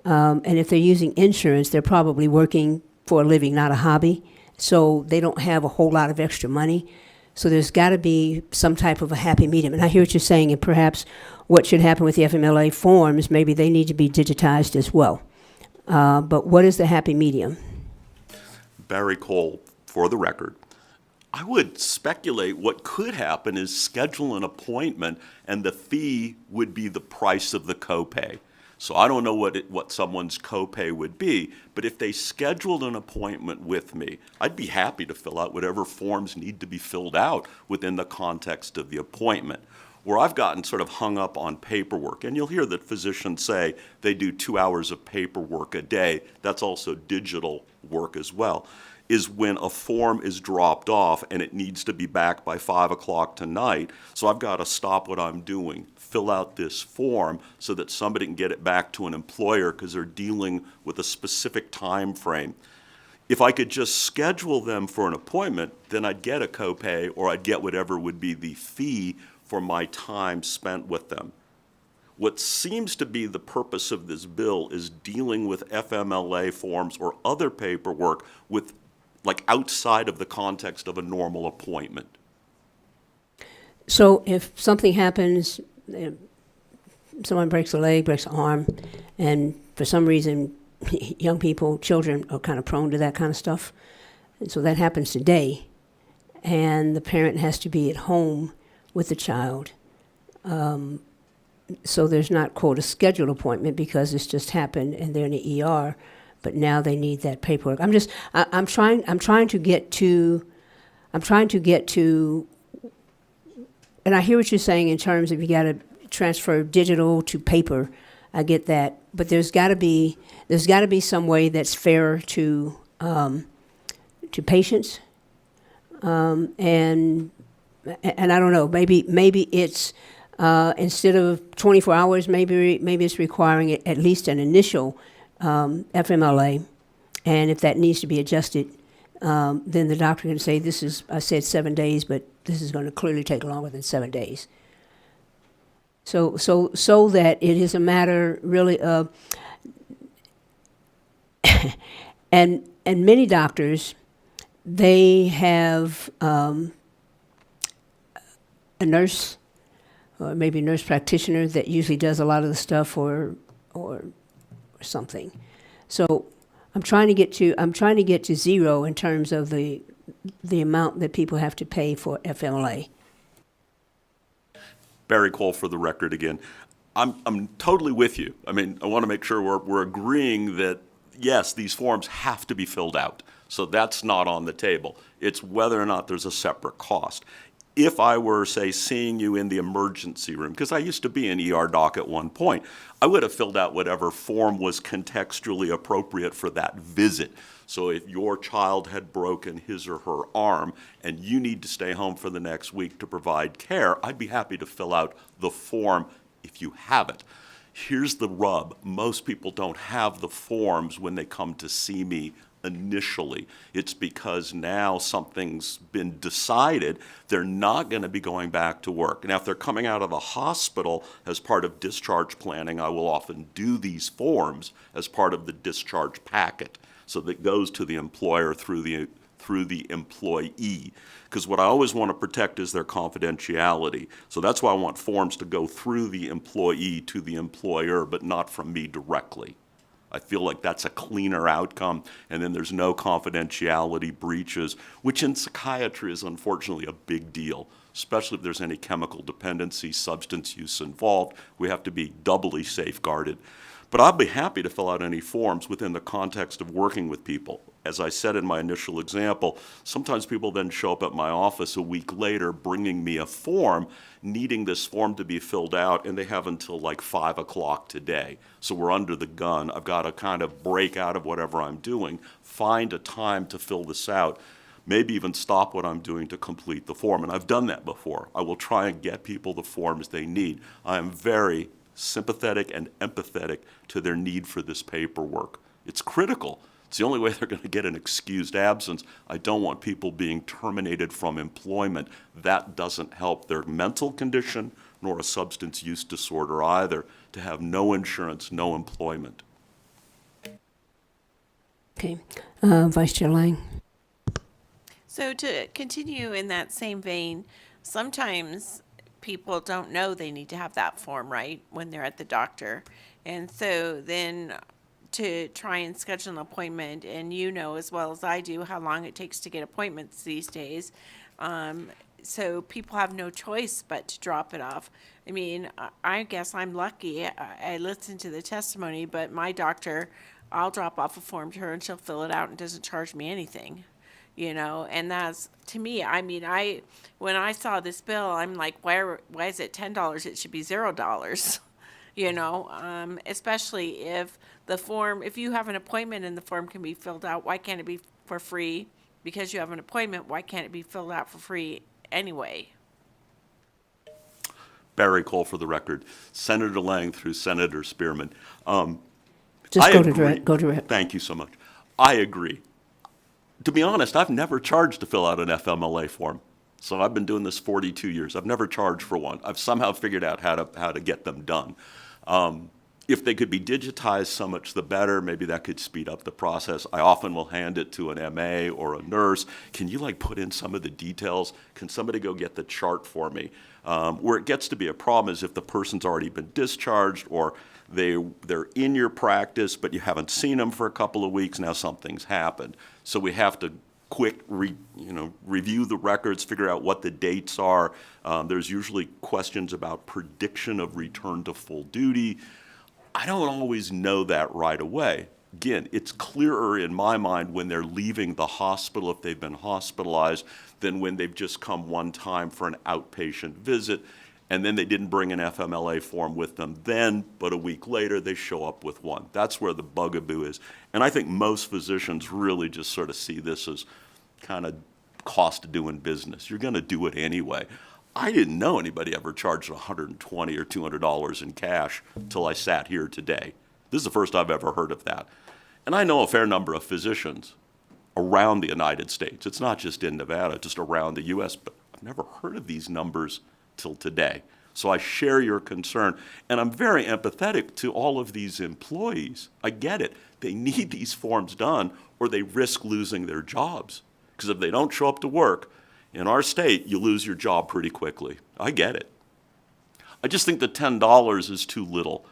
and if they're using insurance, they're probably working for a living, not a hobby. So they don't have a whole lot of extra money. So there's got to be some type of a happy medium. And I hear what you're saying, and perhaps what should happen with the FMLA forms, maybe they need to be digitized as well. But what is the happy medium? Barry Cole, for the record. I would speculate what could happen is schedule an appointment and the fee would be the price of the copay. So I don't know what someone's copay would be, but if they scheduled an appointment with me, I'd be happy to fill out whatever forms need to be filled out within the context of the appointment. Where I've gotten sort of hung up on paperwork, and you'll hear that physicians say they do 2 hours of paperwork a day, that's also digital work as well, is when a form is dropped off and it needs to be back by 5 o'clock tonight. So I've got to stop what I'm doing, fill out this form so that somebody can get it back to an employer because they're dealing with a specific time frame. If I could just schedule them for an appointment, then I'd get a copay or I'd get whatever would be the fee for my time spent with them. What seems to be the purpose of this bill is dealing with FMLA forms or other paperwork with outside of the context of a normal appointment. So if something happens, someone breaks a leg, breaks an arm, and for some reason young people, children are kind of prone to that kind of stuff, and so that happens today, and the parent has to be at home with the child. So there's not, quote, a scheduled appointment because it's just happened and they're in the ER, but now they need that paperwork. I'm trying to get to, and I hear what you're saying in terms of you got to transfer digital to paper. I get that, but there's got to be some way that's fair to patients, and I don't know. Maybe it's instead of 24 hours, maybe it's requiring at least an initial FMLA, and if that needs to be adjusted, then the doctor can say, I said 7 days, but this is going to clearly take longer than 7 days. So that it is a matter really of, and many doctors, they have a nurse maybe a nurse practitioner that usually does a lot of the stuff, or something. So I'm trying to get to zero in terms of the amount that people have to pay for FMLA. Barry Cole for the record again. I'm totally with you. I mean, I want to make sure we're agreeing that, yes, these forms have to be filled out. So that's not on the table. It's whether or not there's a separate cost. If I were, say, seeing you in the emergency room, because I used to be an ER doc at one point, I would have filled out whatever form was contextually appropriate for that visit. So if your child had broken his or her arm and you need to stay home for the next week to provide care, I'd be happy to fill out the form if you have it. Here's the rub. Most people don't have the forms when they come to see me initially. It's because now something's been decided. They're not going to be going back to work. Now, if they're coming out of the hospital as part of discharge planning, I will often do these forms as part of the discharge packet. So that goes to the employer through the employee. Because what I always want to protect is their confidentiality. So that's why I want forms to go through the employee to the employer, but not from me directly. I feel like that's a cleaner outcome, and then there's no confidentiality breaches, which in psychiatry is unfortunately a big deal, especially if there's any chemical dependency, substance use involved. We have to be doubly safeguarded. But I'll be happy to fill out any forms within the context of working with people. As I said in my initial example, sometimes people then show up at my office a week later bringing me a form, needing this form to be filled out, and they have until like 5 o'clock today. So we're under the gun. I've got to kind of break out of whatever I'm doing, find a time to fill this out, maybe even stop what I'm doing to complete the form. And I've done that before. I will try and get people the forms they need. I am very sympathetic and empathetic to their need for this paperwork. It's critical. It's the only way they're going to get an excused absence. I don't want people being terminated from employment. That doesn't help their mental condition nor a substance use disorder either, to have no insurance, no employment. Okay. Vice Chair Lang. So to continue in that same vein, sometimes people don't know they need to have that form, right, when they're at the doctor. And so then to try and schedule an appointment, and you know as well as I do how long it takes to get appointments these days. So people have no choice but to drop it off. I mean, I guess I'm lucky. I listened to the testimony, but my doctor, I'll drop off a form to her and she'll fill it out and doesn't charge me anything. You know, and that's, to me, I mean, when I saw this bill, I'm like, why is it $10? It should be $0, you know, especially if the form, if you have an appointment and the form can be filled out, why can't it be for free? Because you have an appointment, why can't it be filled out for free anyway? Barry Cole for the record. Senator Lang through Senator Spearman. Just I go agree. to direct. Thank you so much. I agree. To be honest, I've never charged to fill out an FMLA form. So I've been doing this 42 years. I've never charged for one. I've somehow figured out how to get them done. If they could be digitized, so much the better. Maybe that could speed up the process. I often will hand it to an MA or a nurse. Can you put in some of the details? Can somebody go get the chart for me? Where it gets to be a problem is if the person's already been discharged or they're in your practice, but you haven't seen them for a couple of weeks. Now something's happened. So we have to review the records, figure out what the dates are. There's usually questions about prediction of return to full duty. I don't always know that right away. Again, it's clearer in my mind when they're leaving the hospital, if they've been hospitalized, than when they've just come one time for an outpatient visit, and then they didn't bring an FMLA form with them then, but a week later they show up with one. That's where the bugaboo is. And I think most physicians really just sort of see this as kind of cost of doing business. You're going to do it anyway. I didn't know anybody ever charged $120 or $200 in cash until I sat here today. This is the first I've ever heard of that. And I know a fair number of physicians around the United States. It's not just in Nevada, just around the U.S., but I've never heard of these numbers till today. So I share your concern, and I'm very empathetic to all of these employees. I get it. They need these forms done, or they risk losing their jobs. Because if they don't show up to work, in our state, you lose your job pretty quickly. I get it. I just think the $10 is too little.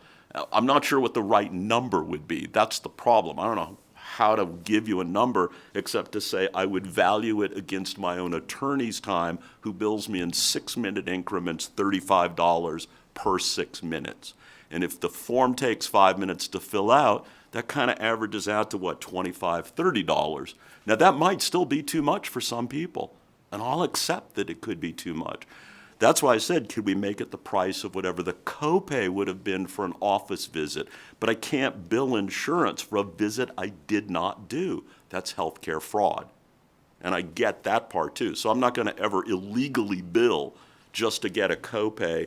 I'm not sure what the right number would be. That's the problem. I don't know how to give you a number except to say I would value it against my own attorney's time, who bills me in 6-minute increments, $35 per 6 minutes. And if the form takes 5 minutes to fill out, that kind of averages out to what, $25, $30. Now that might still be too much for some people, and I'll accept that it could be too much. That's why I said, could we make it the price of whatever the copay would have been for an office visit? But I can't bill insurance for a visit I did not do. That's healthcare fraud. And I get that part too. So I'm not going to ever illegally bill just to get a copay.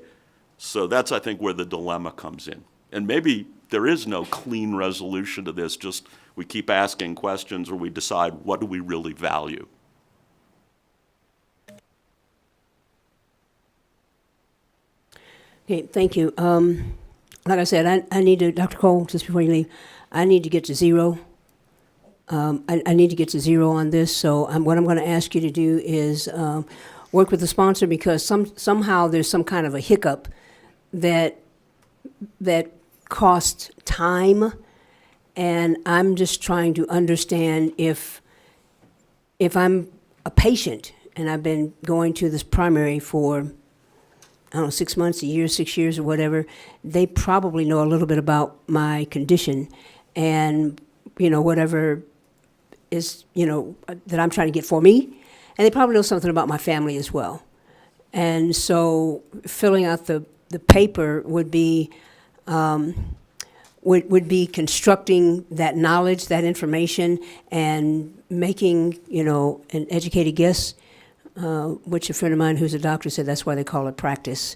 So that's, I think, where the dilemma comes in. And maybe there is no clean resolution to this, just we keep asking questions or we decide what do we really value. Okay, thank you. Like I said, I need to, Dr. Cole, just before you leave, I need to get to zero. I need to get to zero on this, so what I'm going to ask you to do is work with the sponsor, because somehow there's some kind of a hiccup that costs time, and I'm just trying to understand if I'm a patient and I've been going to this primary for, I don't know, 6 months, a year, 6 years, or whatever, they probably know a little bit about my condition and, whatever is, that I'm trying to get for me. And they probably know something about my family as well. And so filling out the paper would be constructing that knowledge, that information, and making, an educated guess, which a friend of mine who's a doctor said that's why they call it practice.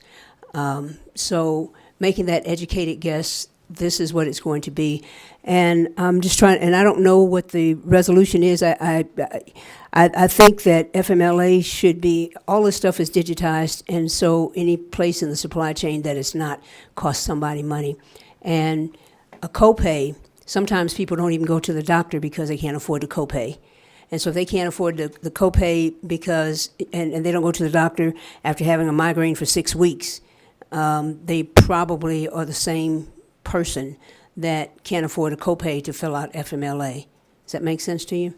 So making that educated guess, this is what it's going to be. And I'm just trying, and I don't know what the resolution is. I think that FMLA should be, all this stuff is digitized, and so any place in the supply chain that it's not cost somebody money. And a copay, sometimes people don't even go to the doctor because they can't afford the copay. And so if they can't afford the copay because, and they don't go to the doctor after having a migraine for 6 weeks, they probably are the same person that can't afford a copay to fill out FMLA. Does that make sense to you?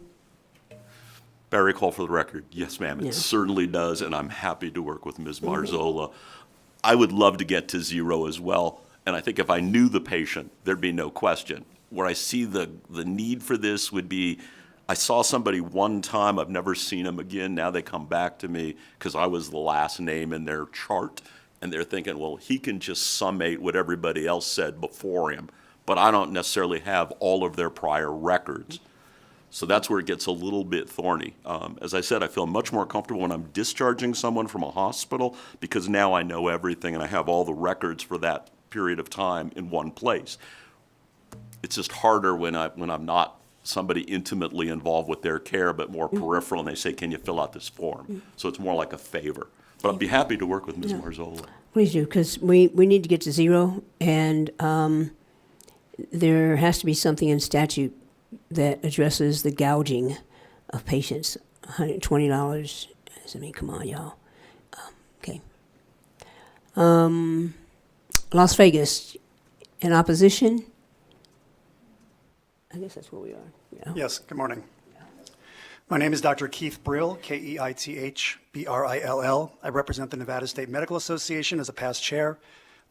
Barry Cole for the record. Yes, ma'am, it certainly does, and I'm happy to work with Ms. Marzola. I would love to get to zero as well, and I think if I knew the patient, there'd be no question. Where I see the need for this would be, I saw somebody one time, I've never seen them again. Now they come back to me because I was the last name in their chart, and they're thinking, well, he can just summate what everybody else said before him, but I don't necessarily have all of their prior records. So that's where it gets a little bit thorny. As I said, I feel much more comfortable when I'm discharging someone from a hospital because now I know everything and I have all the records for that period of time in one place. It's just harder when I'm not somebody intimately involved with their care, but more peripheral, and they say, can you fill out this form? So it's more like a favor. But I'd be happy to work with Ms. Marzola. Please do, because we need to get to zero, and there has to be something in statute that addresses the gouging of patients. $120. I mean, come on, y'all. Okay. Las Vegas, in opposition? I guess that's where we are. Yeah. Yes, good morning. My name is Dr. Keith Brill, Keithbrill. I represent the Nevada State Medical Association as a past chair,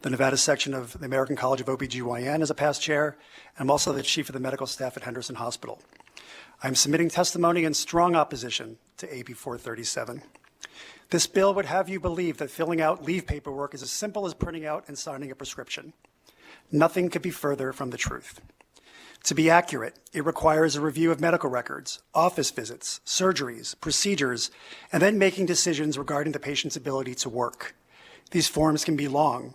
the Nevada section of the American College of OBGYN as a past chair, and I'm also the chief of the medical staff at Henderson Hospital. I'm submitting testimony in strong opposition to AB 437. This bill would have you believe that filling out leave paperwork is as simple as printing out and signing a prescription. Nothing could be further from the truth. To be accurate, it requires a review of medical records, office visits, surgeries, procedures, and then making decisions regarding the patient's ability to work. These forms can be long.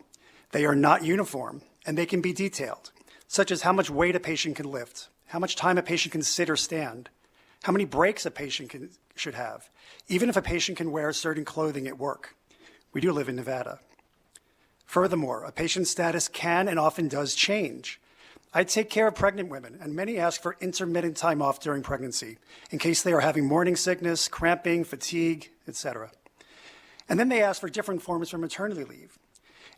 They are not uniform, and they can be detailed, such as how much weight a patient can lift, how much time a patient can sit or stand, how many breaks a patient should have, even if a patient can wear certain clothing at work. We do live in Nevada. Furthermore, a patient's status can and often does change. I take care of pregnant women, and many ask for intermittent time off during pregnancy in case they are having morning sickness, cramping, fatigue, etc. And then they ask for different forms for maternity leave.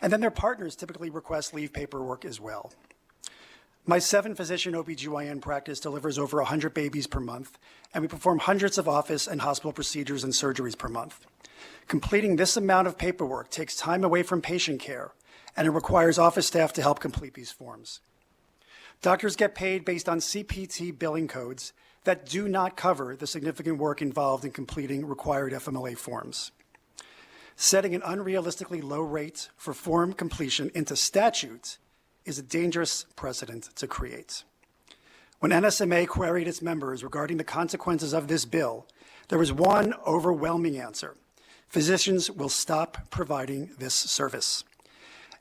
And then their partners typically request leave paperwork as well. My 7-physician OBGYN practice delivers over 100 babies per month, and we perform hundreds of office and hospital procedures and surgeries per month. Completing this amount of paperwork takes time away from patient care, and it requires office staff to help complete these forms. Doctors get paid based on CPT billing codes that do not cover the significant work involved in completing required FMLA forms. Setting an unrealistically low rate for form completion into statute is a dangerous precedent to create. When NSMA queried its members regarding the consequences of this bill, there was one overwhelming answer: physicians will stop providing this service.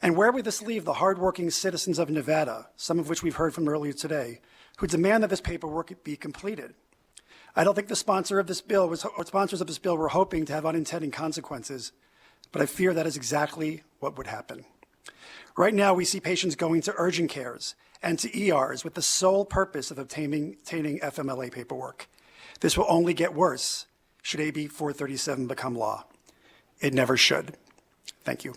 And where would this leave the hardworking citizens of Nevada, some of which we've heard from earlier today, who demand that this paperwork be completed? I don't think the sponsors of this bill were hoping to have unintended consequences, but I fear that is exactly what would happen. Right now, we see patients going to urgent cares and to ERs with the sole purpose of obtaining FMLA paperwork. This will only get worse should AB 437 become law. It never should. Thank you.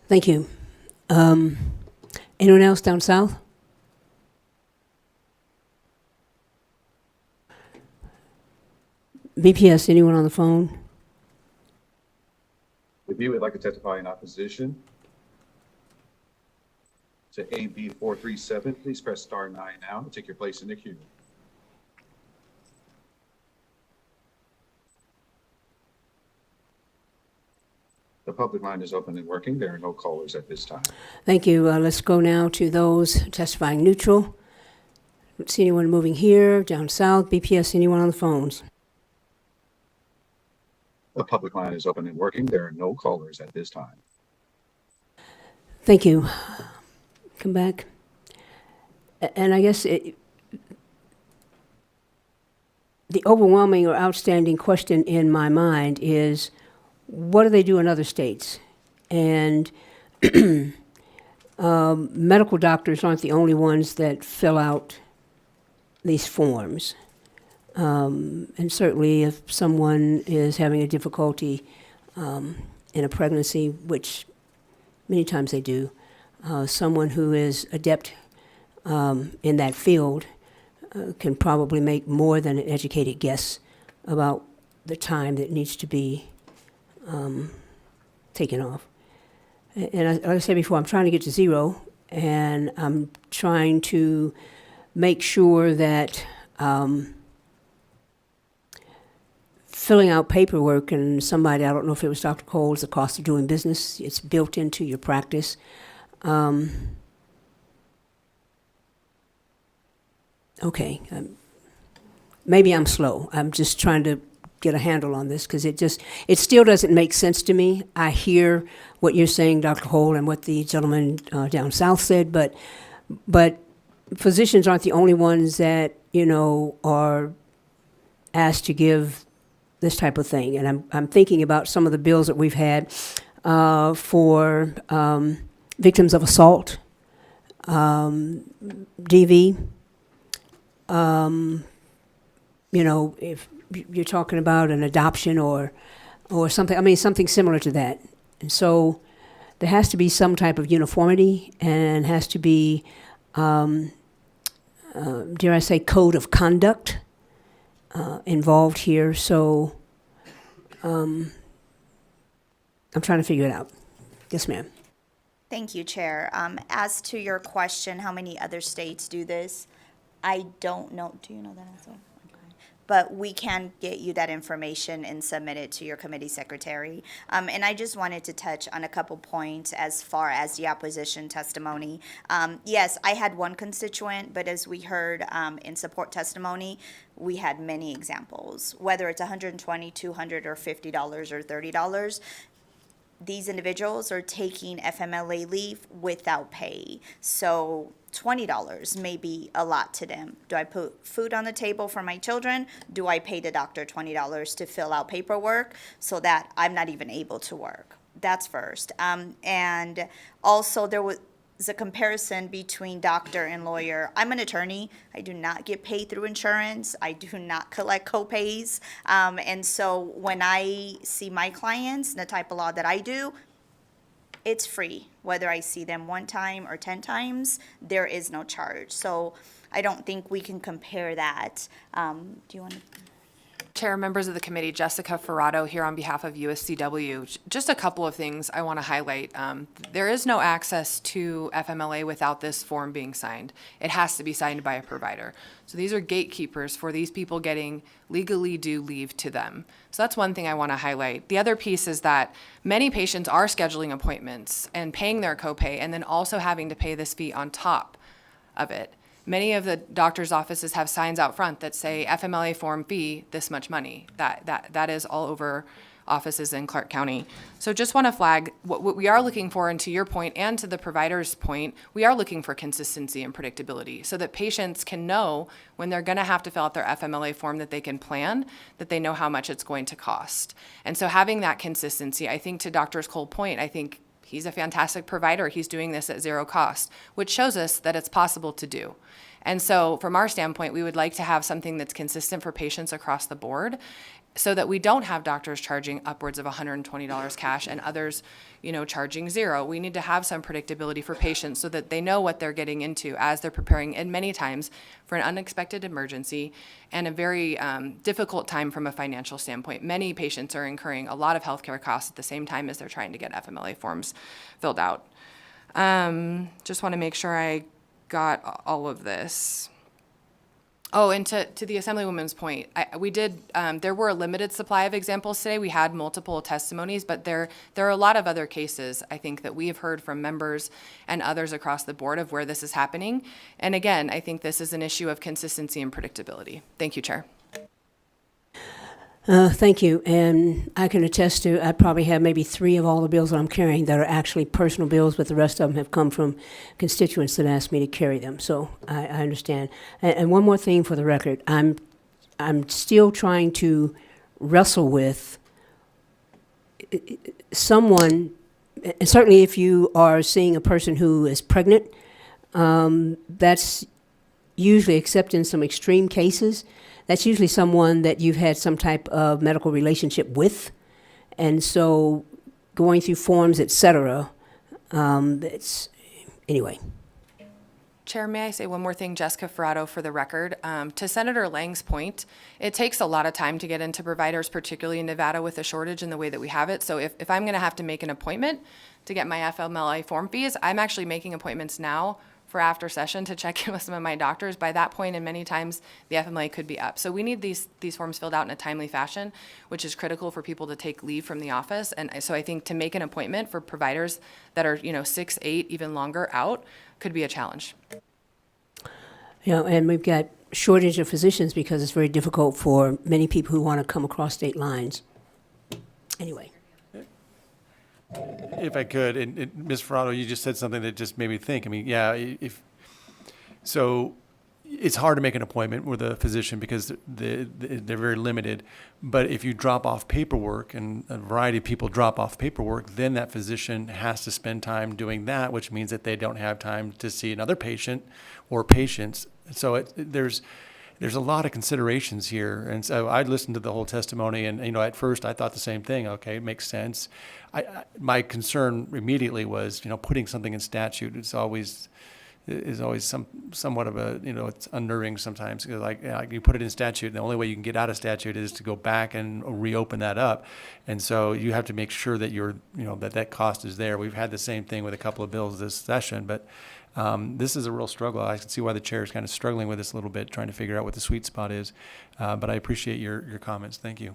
Thank you. Anyone else down south? BPS, anyone on the phone? If you would like to testify in opposition to AB 437, please press star 9 now to take your place in the queue. The public line is open and working. There are no callers at this time. Thank you. Let's go now to those testifying neutral. Don't see anyone moving here. Down south, BPS, anyone on the phones? The public line is open and working. There are no callers at this time. Thank you. Come back. And I guess the overwhelming or outstanding question in my mind is, what do they do in other states? And medical doctors aren't the only ones that fill out these forms. And certainly if someone is having a difficulty in a pregnancy, which many times they do, someone who is adept in that field can probably make more than an educated guess about the time that needs to be taken off. And like I said before, I'm trying to get to zero, and I'm trying to make sure that filling out paperwork, and somebody, I don't know if it was Dr. Cole's, the cost of doing business, it's built into your practice. Okay, maybe I'm slow. I'm just trying to get a handle on this because it still doesn't make sense to me. I hear what you're saying, Dr. Cole, and what the gentleman down south said, but physicians aren't the only ones that, are asked to give this type of thing. And I'm thinking about some of the bills that we've had for victims of assault, DV. If you're talking about an adoption or something, something similar to that. And so there has to be some type of uniformity, and has to be, dare I say, code of conduct involved here. So I'm trying to figure it out. Yes, ma'am. Thank you, Chair. As to your question, how many other states do this? I don't know. Do you know that answer? Okay. But we can get you that information and submit it to your committee secretary. And I just wanted to touch on a couple points as far as the opposition testimony. Yes, I had one constituent, but as we heard in support testimony, we had many examples, whether it's $120, $200, or $50 or $30. These individuals are taking FMLA leave without pay. So $20 may be a lot to them. Do I put food on the table for my children? Do I pay the doctor $20 to fill out paperwork so that I'm not even able to work? That's first. And also is a comparison between doctor and lawyer. I'm an attorney. I do not get paid through insurance. I do not collect co-pays. And so when I see my clients, the type of law that I do, it's free. Whether I see them 1 time or 10 times, there is no charge. So I don't think we can compare that. Do you want to? Chair, members of the committee, Jessica Ferrato here on behalf of USCW. Just a couple of things I want to highlight. There is no access to FMLA without this form being signed. It has to be signed by a provider. So these are gatekeepers for these people getting legally due leave to them. So that's one thing I want to highlight. The other piece is that many patients are scheduling appointments and paying their copay and then also having to pay this fee on top of it. Many of the doctor's offices have signs out front that say FMLA form fee, this much money. That is all over offices in Clark County. So just want to flag what we are looking for, and to your point and to the provider's point, we are looking for consistency and predictability so that patients can know when they're going to have to fill out their FMLA form that they can plan, that they know how much it's going to cost. And so having that consistency, I think to Dr. Cole's point, I think he's a fantastic provider. He's doing this at zero cost, which shows us that it's possible to do. And so from our standpoint, we would like to have something that's consistent for patients across the board so that we don't have doctors charging upwards of $120 cash and others, charging $0. We need to have some predictability for patients so that they know what they're getting into as they're preparing, and many times for an unexpected emergency and a very difficult time from a financial standpoint. Many patients are incurring a lot of healthcare costs at the same time as they're trying to get FMLA forms filled out. Just want to make sure I got all of this. Oh, and to the Assemblywoman's point, there were a limited supply of examples today. We had multiple testimonies, but there are a lot of other cases, I think, that we have heard from members and others across the board of where this is happening. And again, I think this is an issue of consistency and predictability. Thank you, Chair. Thank you. And I can attest to, I probably have maybe 3 of all the bills that I'm carrying that are actually personal bills, but the rest of them have come from constituents that asked me to carry them. So I understand. And one more thing for the record, I'm still trying to wrestle with someone, and certainly if you are seeing a person who is pregnant, that's usually, except in some extreme cases, that's usually someone that you've had some type of medical relationship with. And so going through forms, et cetera, anyway. Chair, may I say one more thing, Jessica Ferrato, for the record? To Senator Lang's point, it takes a lot of time to get into providers, particularly in Nevada with a shortage in the way that we have it. So if I'm going to have to make an appointment to get my FMLA form fees, I'm actually making appointments now for after session to check in with some of my doctors. By that point, and many times, the FMLA could be up. So we need these forms filled out in a timely fashion, which is critical for people to take leave from the office. And so I think to make an appointment for providers that are 6, 8, even longer out could be a challenge. And we've got shortage of physicians because it's very difficult for many people who want to come across state lines. Anyway. If I could, and Ms. Ferrato, you just said something that just made me think. I mean, yeah, so it's hard to make an appointment with a physician because they're very limited. But if you drop off paperwork, and a variety of people drop off paperwork, then that physician has to spend time doing that, which means that they don't have time to see another patient or patients. So there's a lot of considerations here. And so I listened to the whole testimony, and at first I thought the same thing. Okay, it makes sense. My concern immediately was, putting something in statute is always somewhat of a, it's unnerving sometimes. Like you put it in statute, and the only way you can get out of statute is to go back and reopen that up. And so you have to make sure that that cost is there. We've had the same thing with a couple of bills this session, but this is a real struggle. I can see why the chair is kind of struggling with this a little bit, trying to figure out what the sweet spot is. But I appreciate your comments. Thank you.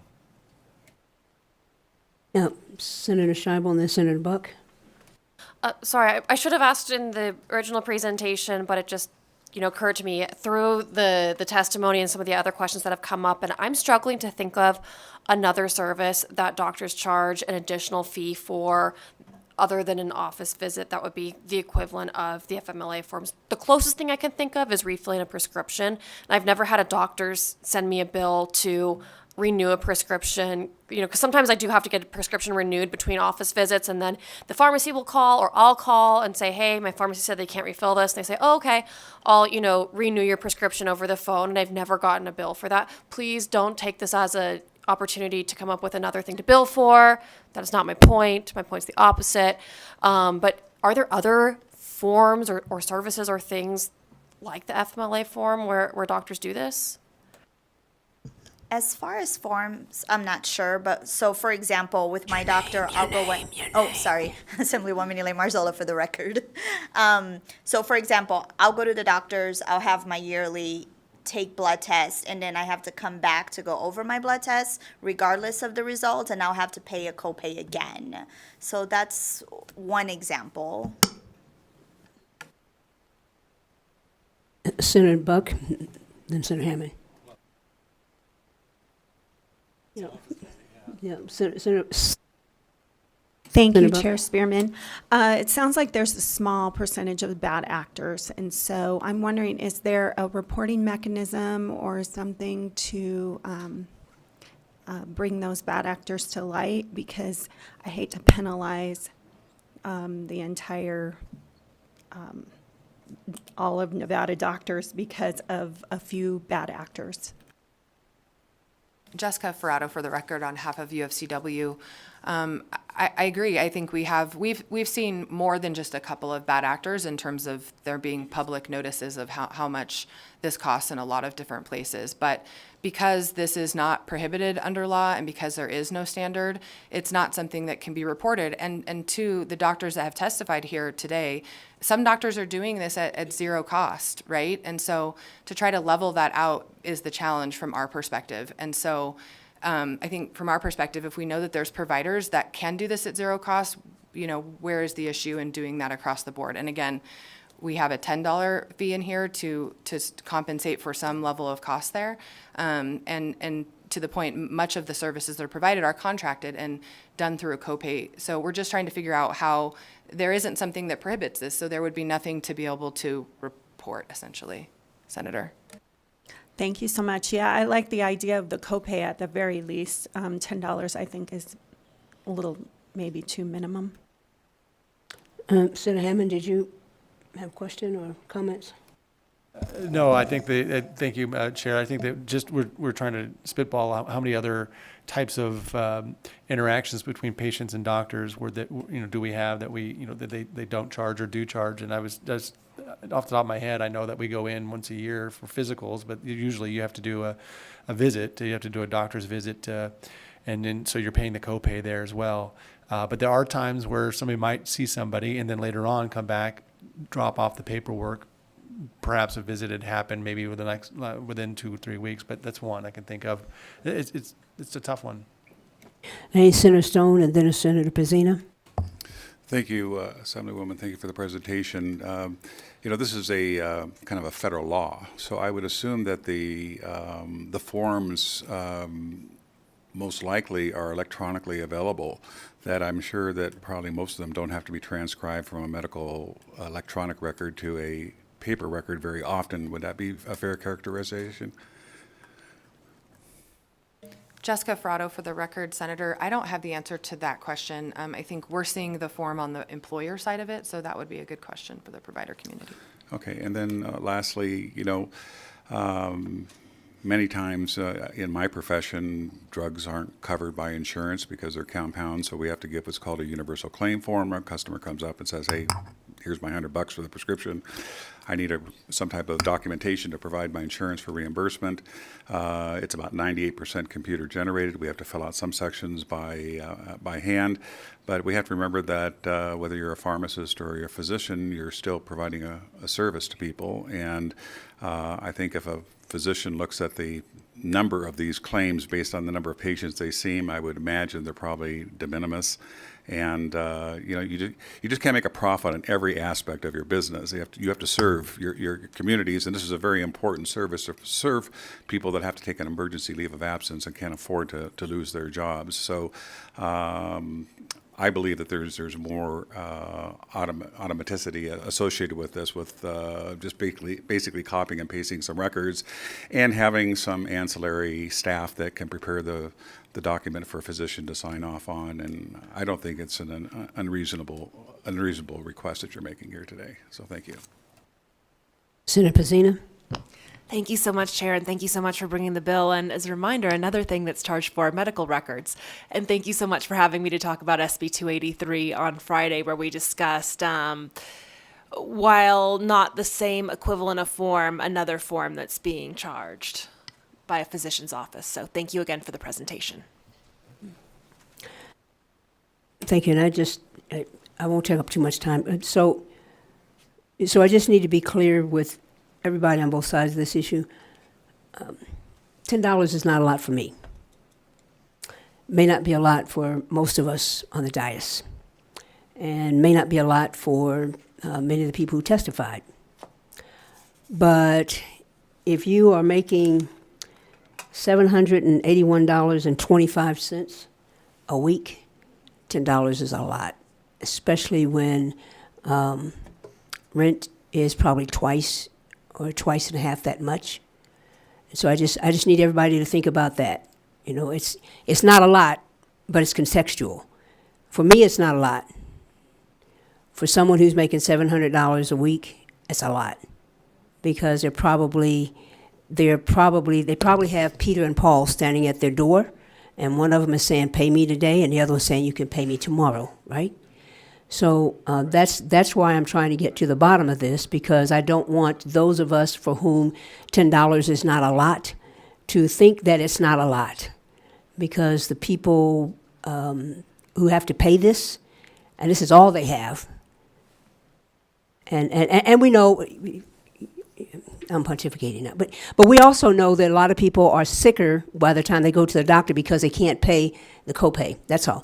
Now, Senator Scheibel and then Senator Buck. Sorry, I should have asked in the original presentation, but it just occurred to me through the testimony and some of the other questions that have come up, and I'm struggling to think of another service that doctors charge an additional fee for other than an office visit that would be the equivalent of the FMLA forms. The closest thing I can think of is refilling a prescription. And I've never had a doctor send me a bill to renew a prescription, because sometimes I do have to get a prescription renewed between office visits, and then the pharmacy will call, or I'll call and say, hey, my pharmacy said they can't refill this. And they say, oh, okay, I'll, renew your prescription over the phone, and I've never gotten a bill for that. Please don't take this as a opportunity to come up with another thing to bill for. That is not my point. My point's the opposite. But are there other forms or services or things like the FMLA form where doctors do this? As far as forms, I'm not sure, but so for example, with my doctor, I'll go when, oh, sorry, Assemblywoman Elaine Marzola for the record. So for example, I'll go to the doctors, I'll have my yearly take blood test, and then I have to come back to go over my blood test regardless of the result, and I'll have to pay a copay again. So that's one example. Senator Buck, then Senator Hammond. Senator. Thank you, Senator Buck. Chair Spearman. It sounds like there's a small percentage of bad actors, and so I'm wondering, is there a reporting mechanism or something to bring those bad actors to light? Because I hate to penalize the entire, all of Nevada doctors because of a few bad actors. Jessica Ferrato for the record on behalf of UFCW. I agree. I think we've seen more than just a couple of bad actors in terms of there being public notices of how much this costs in a lot of different places. But because this is not prohibited under law and because there is no standard, it's not something that can be reported. And to the doctors that have testified here today, some doctors are doing this at zero cost, right? And so to try to level that out is the challenge from our perspective. And so I think from our perspective, if we know that there's providers that can do this at zero cost, where is the issue in doing that across the board? And again, we have a $10 fee in here to compensate for some level of cost there. And to the point, much of the services that are provided are contracted and done through a copay. So we're just trying to figure out how there isn't something that prohibits this, so there would be nothing to be able to report, essentially. Senator. Thank you so much. Yeah, I like the idea of the copay at the very least. $10 I think is a little, maybe too minimum. Senator Hammond, did you have a question or comments? No, I think thank you, Chair. I think that just we're trying to spitball how many other types of interactions between patients and doctors do we have that that they don't charge or do charge. And I was just off the top of my head, I know that we go in once a year for physicals, but usually you have to do a visit. You have to do a doctor's visit, and then so you're paying the copay there as well. But there are times where somebody might see somebody and then later on come back, drop off the paperwork. Perhaps a visit had happened maybe within 2 or 3 weeks, but that's one I can think of. It's a tough one. Hey, Senator Stone, and then Senator Pizzina. Thank you, Assemblywoman. Thank you for the presentation. This is a kind of a federal law, so I would assume that the forms most likely are electronically available. That I'm sure that probably most of them don't have to be transcribed from a medical electronic record to a paper record very often. Would that be a fair characterization? Jessica Ferrato for the record, Senator. I don't have the answer to that question. I think we're seeing the form on the employer side of it, so that would be a good question for the provider community. Okay, and then lastly, many times in my profession, drugs aren't covered by insurance because they're compounds, so we have to give what's called a universal claim form. A customer comes up and says, hey, here's my $100 for the prescription. I need some type of documentation to provide my insurance for reimbursement. It's about 98% computer generated. We have to fill out some sections by hand, but we have to remember that whether you're a pharmacist or you're a physician, you're still providing a service to people. And I think if a physician looks at the number of these claims based on the number of patients they see, I would imagine they're probably de minimis. And you just can't make a profit on every aspect of your business. You have to serve your communities, and this is a very important service to serve people that have to take an emergency leave of absence and can't afford to lose their jobs. So I believe that there's more automaticity associated with this, with just basically copying and pasting some records, and having some ancillary staff that can prepare the document for a physician to sign off on. And I don't think it's an unreasonable request that you're making here today. So thank you. Senator Pazina? Thank you so much, Chair, and thank you so much for bringing the bill. And as a reminder, another thing that's charged for are medical records. And thank you so much for having me to talk about SB 283 on Friday, where we discussed, while not the same equivalent of form, another form that's being charged by a physician's office. So thank you again for the presentation. Thank you, and I won't take up too much time. So I just need to be clear with everybody on both sides of this issue. $10 is not a lot for me. May not be a lot for most of us on the dais, and may not be a lot for many of the people who testified. But if you are making $781.25 a week, $10 is a lot, especially when rent is probably twice or twice and a half that much. So I just need everybody to think about that. You know, it's not a lot, but it's contextual. For me, it's not a lot. For someone who's making $700 a week, it's a lot, because they probably have Peter and Paul standing at their door, and one of them is saying, "Pay me today," and the other one saying, "You can pay me tomorrow," right? So that's why I'm trying to get to the bottom of this, because I don't want those of us for whom $10 is not a lot to think that it's not a lot, because the people who have to pay this, and this is all they have, and we know, I'm pontificating now, but we also know that a lot of people are sicker by the time they go to the doctor because they can't pay the copay. That's all.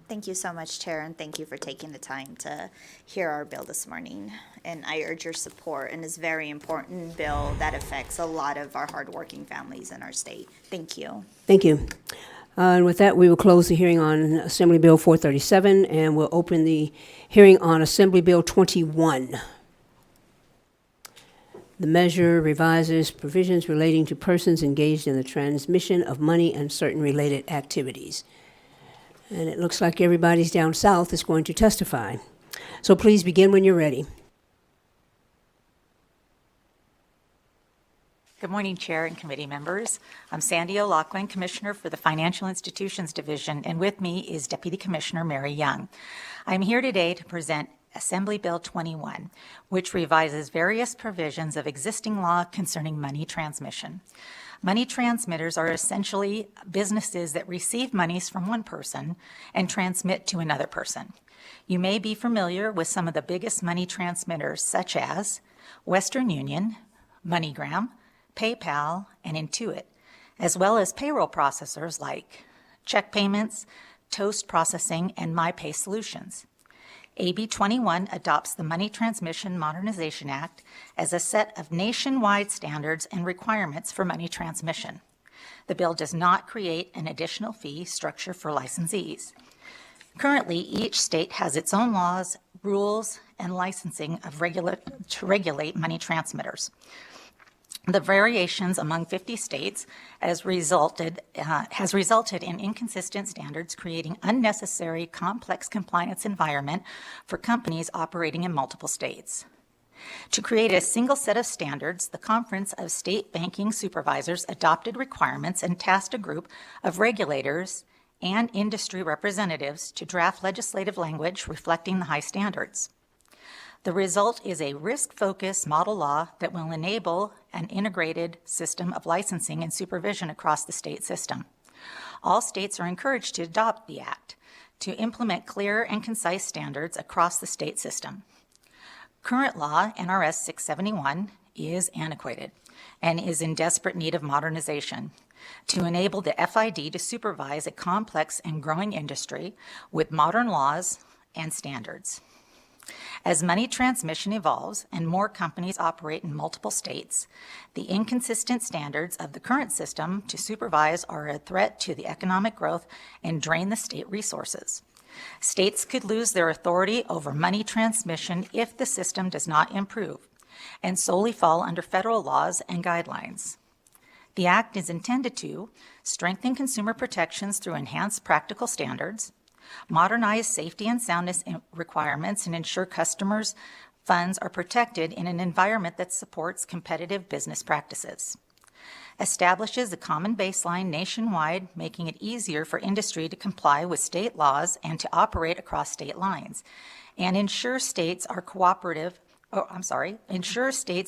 Thank you so much, Chair, and thank you for taking the time to hear our bill this morning. And I urge your support in this very important bill that affects a lot of our hardworking families in our state. Thank you. Thank you. And with that, we will close the hearing on Assembly Bill 437, and we'll open the hearing on Assembly Bill 21. The measure revises provisions relating to persons engaged in the transmission of money and certain related activities. And it looks like everybody's down south is going to testify. So please begin when you're ready. Good morning, Chair and committee members. I'm Sandy O'Loughlin, Commissioner for the Financial Institutions Division, and with me is Deputy Commissioner Mary Young. I'm here today to present Assembly Bill 21, which revises various provisions of existing law concerning money transmission. Money transmitters are essentially businesses that receive monies from one person and transmit to another person. You may be familiar with some of the biggest money transmitters, such as Western Union, MoneyGram, PayPal, and Intuit, as well as payroll processors like Check Payments, Toast Processing, and MyPay Solutions. AB 21 adopts the Money Transmission Modernization Act as a set of nationwide standards and requirements for money transmission. The bill does not create an additional fee structure for licensees. Currently, each state has its own laws, rules, and licensing to regulate money transmitters. The variations among 50 states has resulted in inconsistent standards, creating unnecessary complex compliance environment for companies operating in multiple states. To create a single set of standards, the Conference of State Banking Supervisors adopted requirements and tasked a group of regulators and industry representatives to draft legislative language reflecting the high standards. The result is a risk-focused model law that will enable an integrated system of licensing and supervision across the state system. All states are encouraged to adopt the Act to implement clear and concise standards across the state system. Current law, NRS 671, is antiquated and is in desperate need of modernization to enable the FID to supervise a complex and growing industry with modern laws and standards. As money transmission evolves and more companies operate in multiple states, the inconsistent standards of the current system to supervise are a threat to the economic growth and drain the state resources. States could lose their authority over money transmission if the system does not improve and solely fall under federal laws and guidelines. The Act is intended to strengthen consumer protections through enhanced practical standards, modernize safety and soundness requirements, and ensure customers' funds are protected in an environment that supports competitive business practices. Establishes a common baseline nationwide, making it easier for industry to comply with state laws and to operate across state lines, and ensure states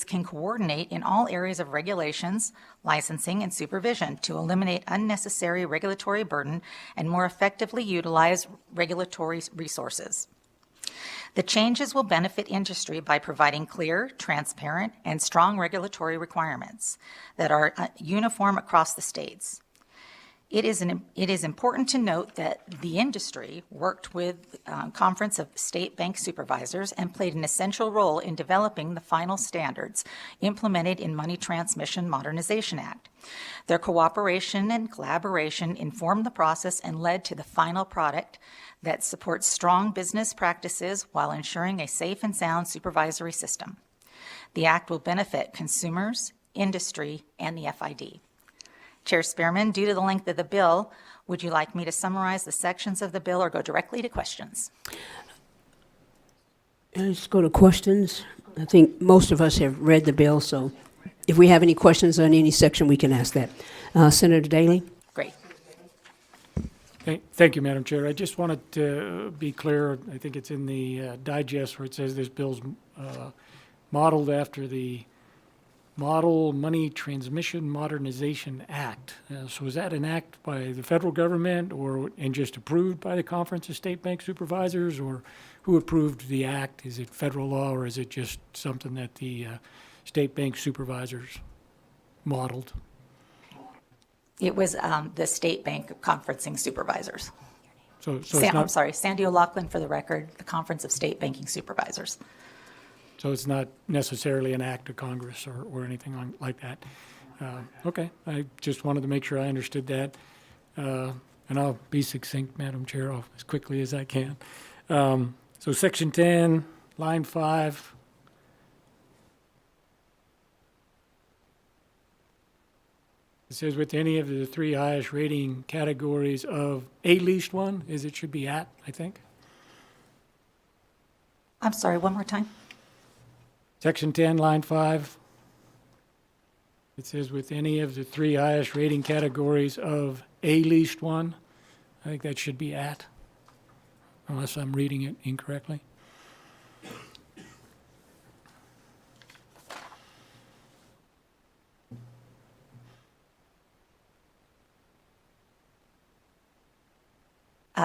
can coordinate in all areas of regulations, licensing, and supervision to eliminate unnecessary regulatory burden and more effectively utilize regulatory resources. The changes will benefit industry by providing clear, transparent, and strong regulatory requirements that are uniform across the states. It is important to note that the industry worked with Conference of State Bank Supervisors and played an essential role in developing the final standards implemented in Money Transmission Modernization Act. Their cooperation and collaboration informed the process and led to the final product that supports strong business practices while ensuring a safe and sound supervisory system. The Act will benefit consumers, industry, and the FID. Chair Spearman, due to the length of the bill, would you like me to summarize the sections of the bill or go directly to questions? Let's go to questions. I think most of us have read the bill, so if we have any questions on any section, we can ask that. Senator Daley? Great. Thank you, Madam Chair. I just wanted to be clear. I think it's in the digest where it says this bill's modeled after the Model Money Transmission Modernization Act. So is that an act by the federal government and just approved by the Conference of State Bank Supervisors, or who approved the act? Is it federal law, or is it just something that the state bank supervisors modeled? It was the State Bank Conferencing Supervisors. I'm sorry, Sandy O'Loughlin, for the record, the Conference of State Banking Supervisors. So it's not necessarily an act of Congress or anything like that. Okay, I just wanted to make sure I understood that. And I'll be succinct, Madam Chair, as quickly as I can. So Section 10, line 5. It says with any of the three highest rating categories of a least one, it should be at, I think. I'm sorry, one more time. Section 10, line 5. It says with any of the three highest rating categories of a least one. I think that should be at, unless I'm reading it incorrectly.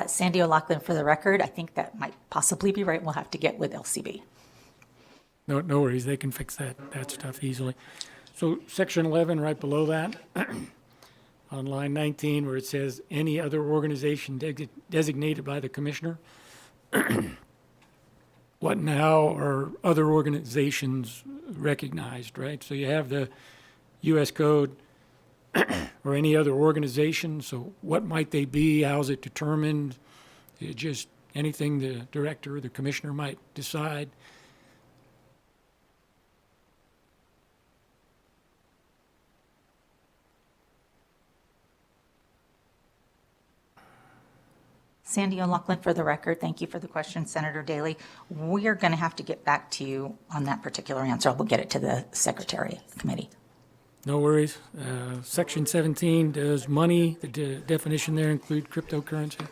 Sandy O'Loughlin, for the record, I think that might possibly be right. We'll have to get with LCB. No worries, they can fix that stuff easily. So Section 11, right below that, on line 19, where it says any other organization designated by the commissioner. What now are other organizations recognized, right? So you have the U.S. Code or any other organization. So what might they be? How's it determined? Just anything the director or the commissioner might decide. Sandy O'Loughlin, for the record, thank you for the question, Senator Daley. We are going to have to get back to you on that particular answer. We'll get it to the Secretary Committee. No worries. Section 17, does money, the definition there include cryptocurrency?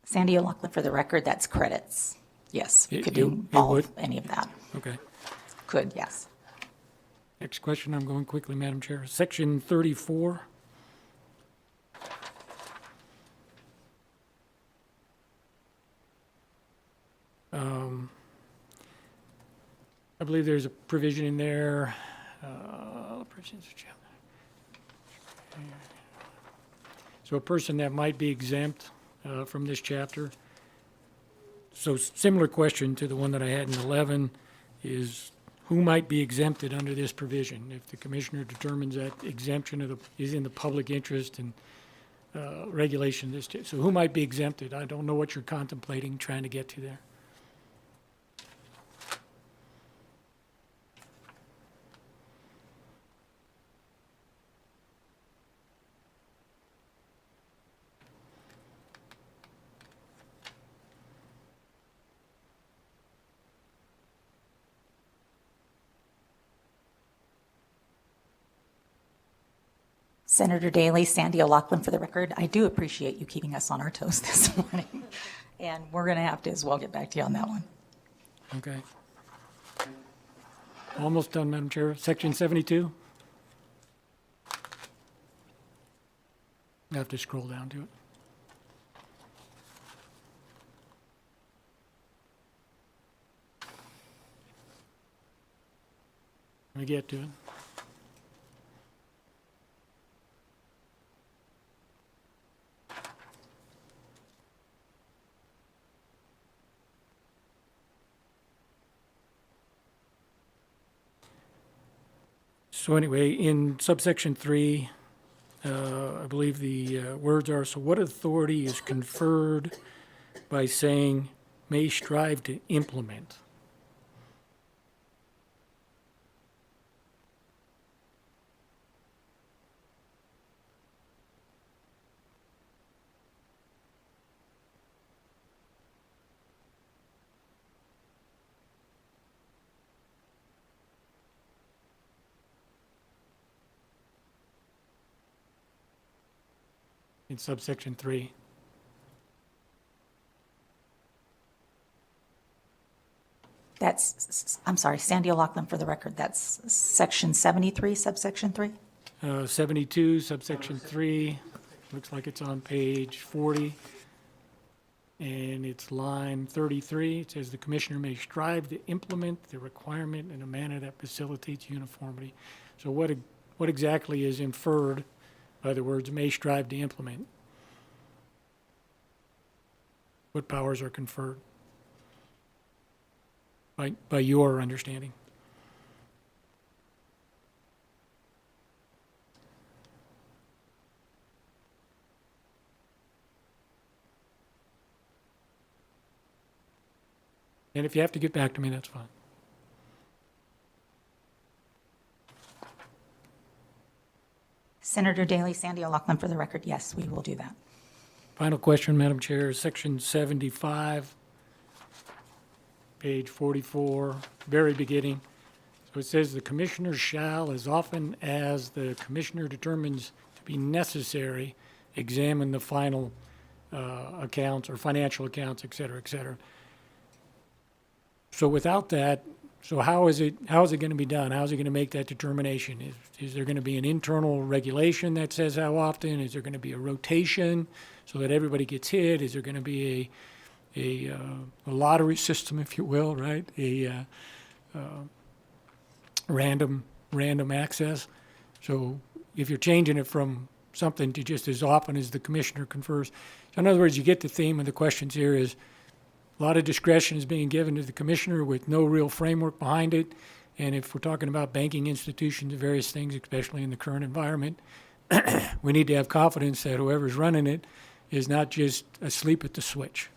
Sandy O'Loughlin, for the record, that's credits. Yes, could It involve would? any of that. Okay. Could, yes. Next question, I'm going quickly, Madam Chair. Section 34. I believe there's a provision in there. So a person that might be exempt from this chapter. So similar question to the one that I had in 11 is who might be exempted under this provision? If the commissioner determines that exemption is in the public interest and regulation, so who might be exempted? I don't know what you're contemplating trying to get to there. Senator Daley, Sandy O'Loughlin for the record. I do appreciate you keeping us on our toes this morning. And we're going to have to as well get back to you on that one. Okay. Almost done, Madam Chair. Section 72. I have to scroll down to it. Let me get to it. So anyway, in subsection 3, I believe the words are, so what authority is conferred by saying may strive to implement? In subsection 3. I'm sorry, Sandy O'Loughlin for the record. That's section 73, subsection 3? 72, subsection 3, looks like it's on page 40, and it's line 33. It says the commissioner may strive to implement the requirement in a manner that facilitates uniformity. So what exactly is inferred by the words may strive to implement? What powers are conferred by your understanding? And if you have to get back to me, that's fine. Senator Daley, Sandy O'Loughlin for the record. Yes, we will do that. Final question, Madam Chair, section 75, page 44, very beginning. So it says the commissioner shall, as often as the commissioner determines to be necessary, examine the final accounts or financial accounts, et cetera, et cetera. So without that, so how is it going to be done? How is it going to make that determination? Is there going to be an internal regulation that says how often? Is there going to be a rotation so that everybody gets hit? Is there going to be a lottery system, if you will, right? A random access. So if you're changing it from something to just as often as the commissioner confers. So in other words, you get the theme of the questions here is a lot of discretion is being given to the commissioner with no real framework behind it. And if we're talking about banking institutions and various things, especially in the current environment, we need to have confidence that whoever's running it is not just asleep at the switch.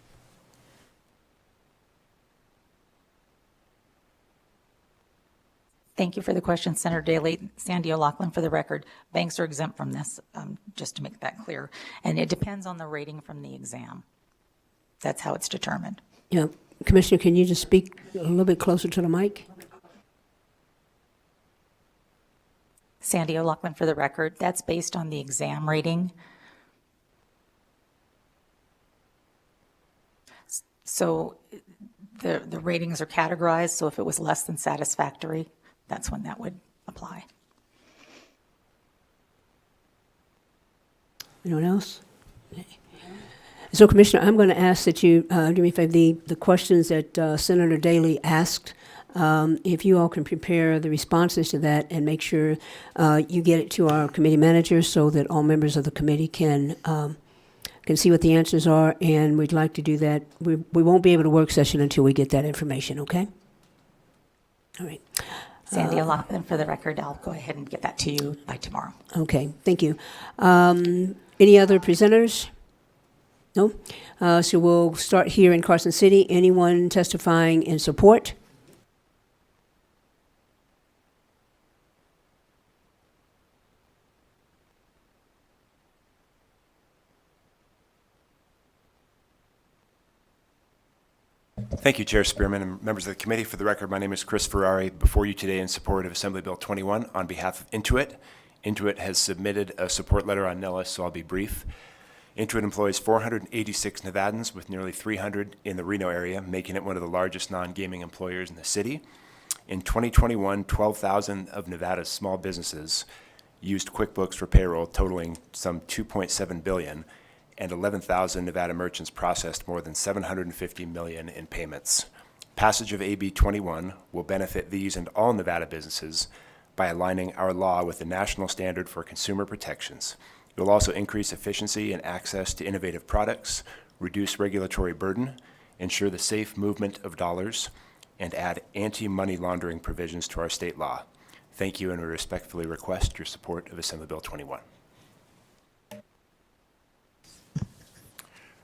Thank you for the question, Senator Daley. Sandy O'Loughlin for the record. Banks are exempt from this, just to make that clear. And it depends on the rating from the exam. That's how it's determined. Yeah, Commissioner, can you just speak a little bit closer to the mic? Sandy O'Loughlin for the record. That's based on the exam rating. So the ratings are categorized, so if it was less than satisfactory, that's when that would apply. Anyone else? So, Commissioner, I'm going to ask that you do me a favor. The questions that Senator Daley asked, If you all can prepare the responses to that and make sure you get it to our committee managers so that all members of the committee can see what the answers are, and we'd like to do that. We won't be able to work session until we get that information, okay? All right. Sandy O'Loughlin, for the record, I'll go ahead and get that to you by tomorrow. Okay, thank you. Any other presenters? No? So we'll start here in Carson City. Anyone testifying in support? Thank you, Chair Spearman and members of the committee. For the record, my name is Chris Ferrari, before you today in support of Assembly Bill 21 on behalf of Intuit. Intuit has submitted a support letter on Nellis, so I'll be brief. Intuit employs 486 Nevadans, with nearly 300 in the Reno area, making it one of the largest non-gaming employers in the city. In 2021, 12,000 of Nevada's small businesses used QuickBooks for payroll, totaling some $2.7 billion, and 11,000 Nevada merchants processed more than $750 million in payments. Passage of AB 21 will benefit these and all Nevada businesses by aligning our law with the national standard for consumer protections. It will also increase efficiency and access to innovative products, reduce regulatory burden, ensure the safe movement of dollars, and add anti-money laundering provisions to our state law. Thank you, and we respectfully request your support of Assembly Bill 21.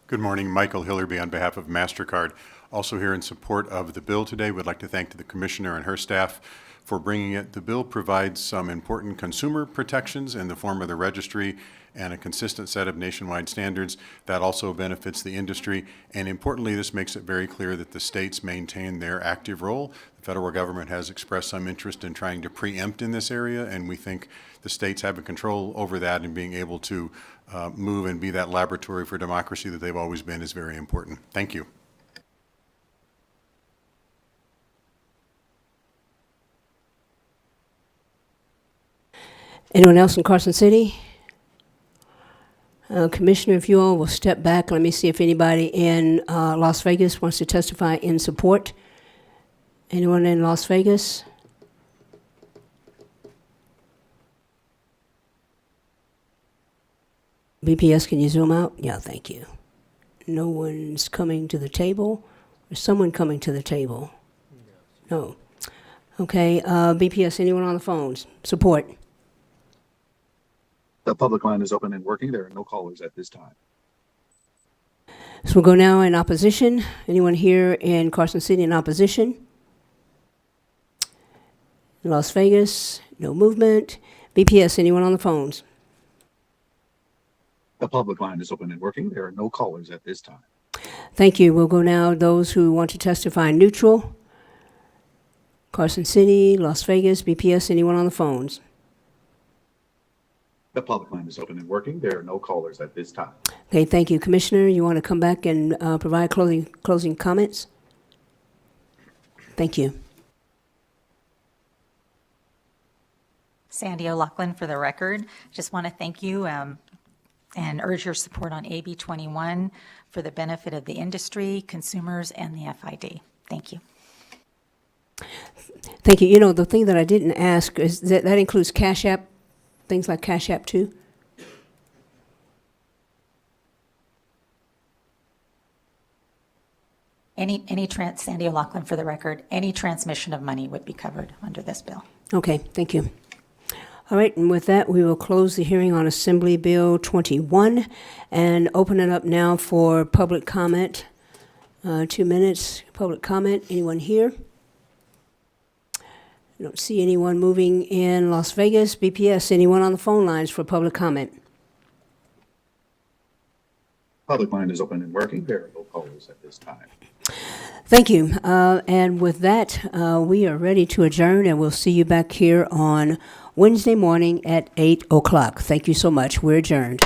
Good morning, Michael Hillerby on behalf of MasterCard. Also here in support of the bill today, we'd like to thank the Commissioner and her staff for bringing it. The bill provides some important consumer protections in the form of the registry and a consistent set of nationwide standards that also benefits the industry. And importantly, this makes it very clear that the states maintain their active role. The federal government has expressed some interest in trying to preempt in this area, and we think the states having control over that and being able to move and be that laboratory for democracy that they've always been is very important. Thank you. Anyone else in Carson City? Commissioner, if you all will step back, let me see if anybody in Las Vegas wants to testify in support. Anyone in Las Vegas? BPS, can you zoom out? Yeah, thank you. No one's coming to the table? Is someone coming to the table? No. Okay, BPS, anyone on the phones? Support. The public line is open and working. There are no callers at this time. So we'll go now in opposition. Anyone here in Carson City in opposition? In Las Vegas, no movement. BPS, anyone on the phones? The public line is open and working. There are no callers at this time. Thank you. We'll go now those who want to testify neutral. Carson City, Las Vegas, BPS, anyone on the phones? The public line is open and working. There are no callers at this time. Okay, thank you. Commissioner, you want to come back and provide closing comments? Thank you. Sandy O'Loughlin, for the record. Just want to thank you and urge your support on AB 21 for the benefit of the industry, consumers, and the FID. Thank you. Thank you. You know, the thing that I didn't ask is that includes Cash App, things like Cash App too? Sandy O'Loughlin, for the record, any transmission of money would be covered under this bill. Okay, thank you. All right, and with that, we will close the hearing on Assembly Bill 21 and open it up now for public comment. 2 minutes, public comment. Anyone here? I don't see anyone moving in Las Vegas. BPS, anyone on the phone lines for public comment? Public line is open and working. There are no callers at this time. Thank you. And with that, we are ready to adjourn, and we'll see you back here on Wednesday morning at 8 o'clock. Thank you so much. We're adjourned.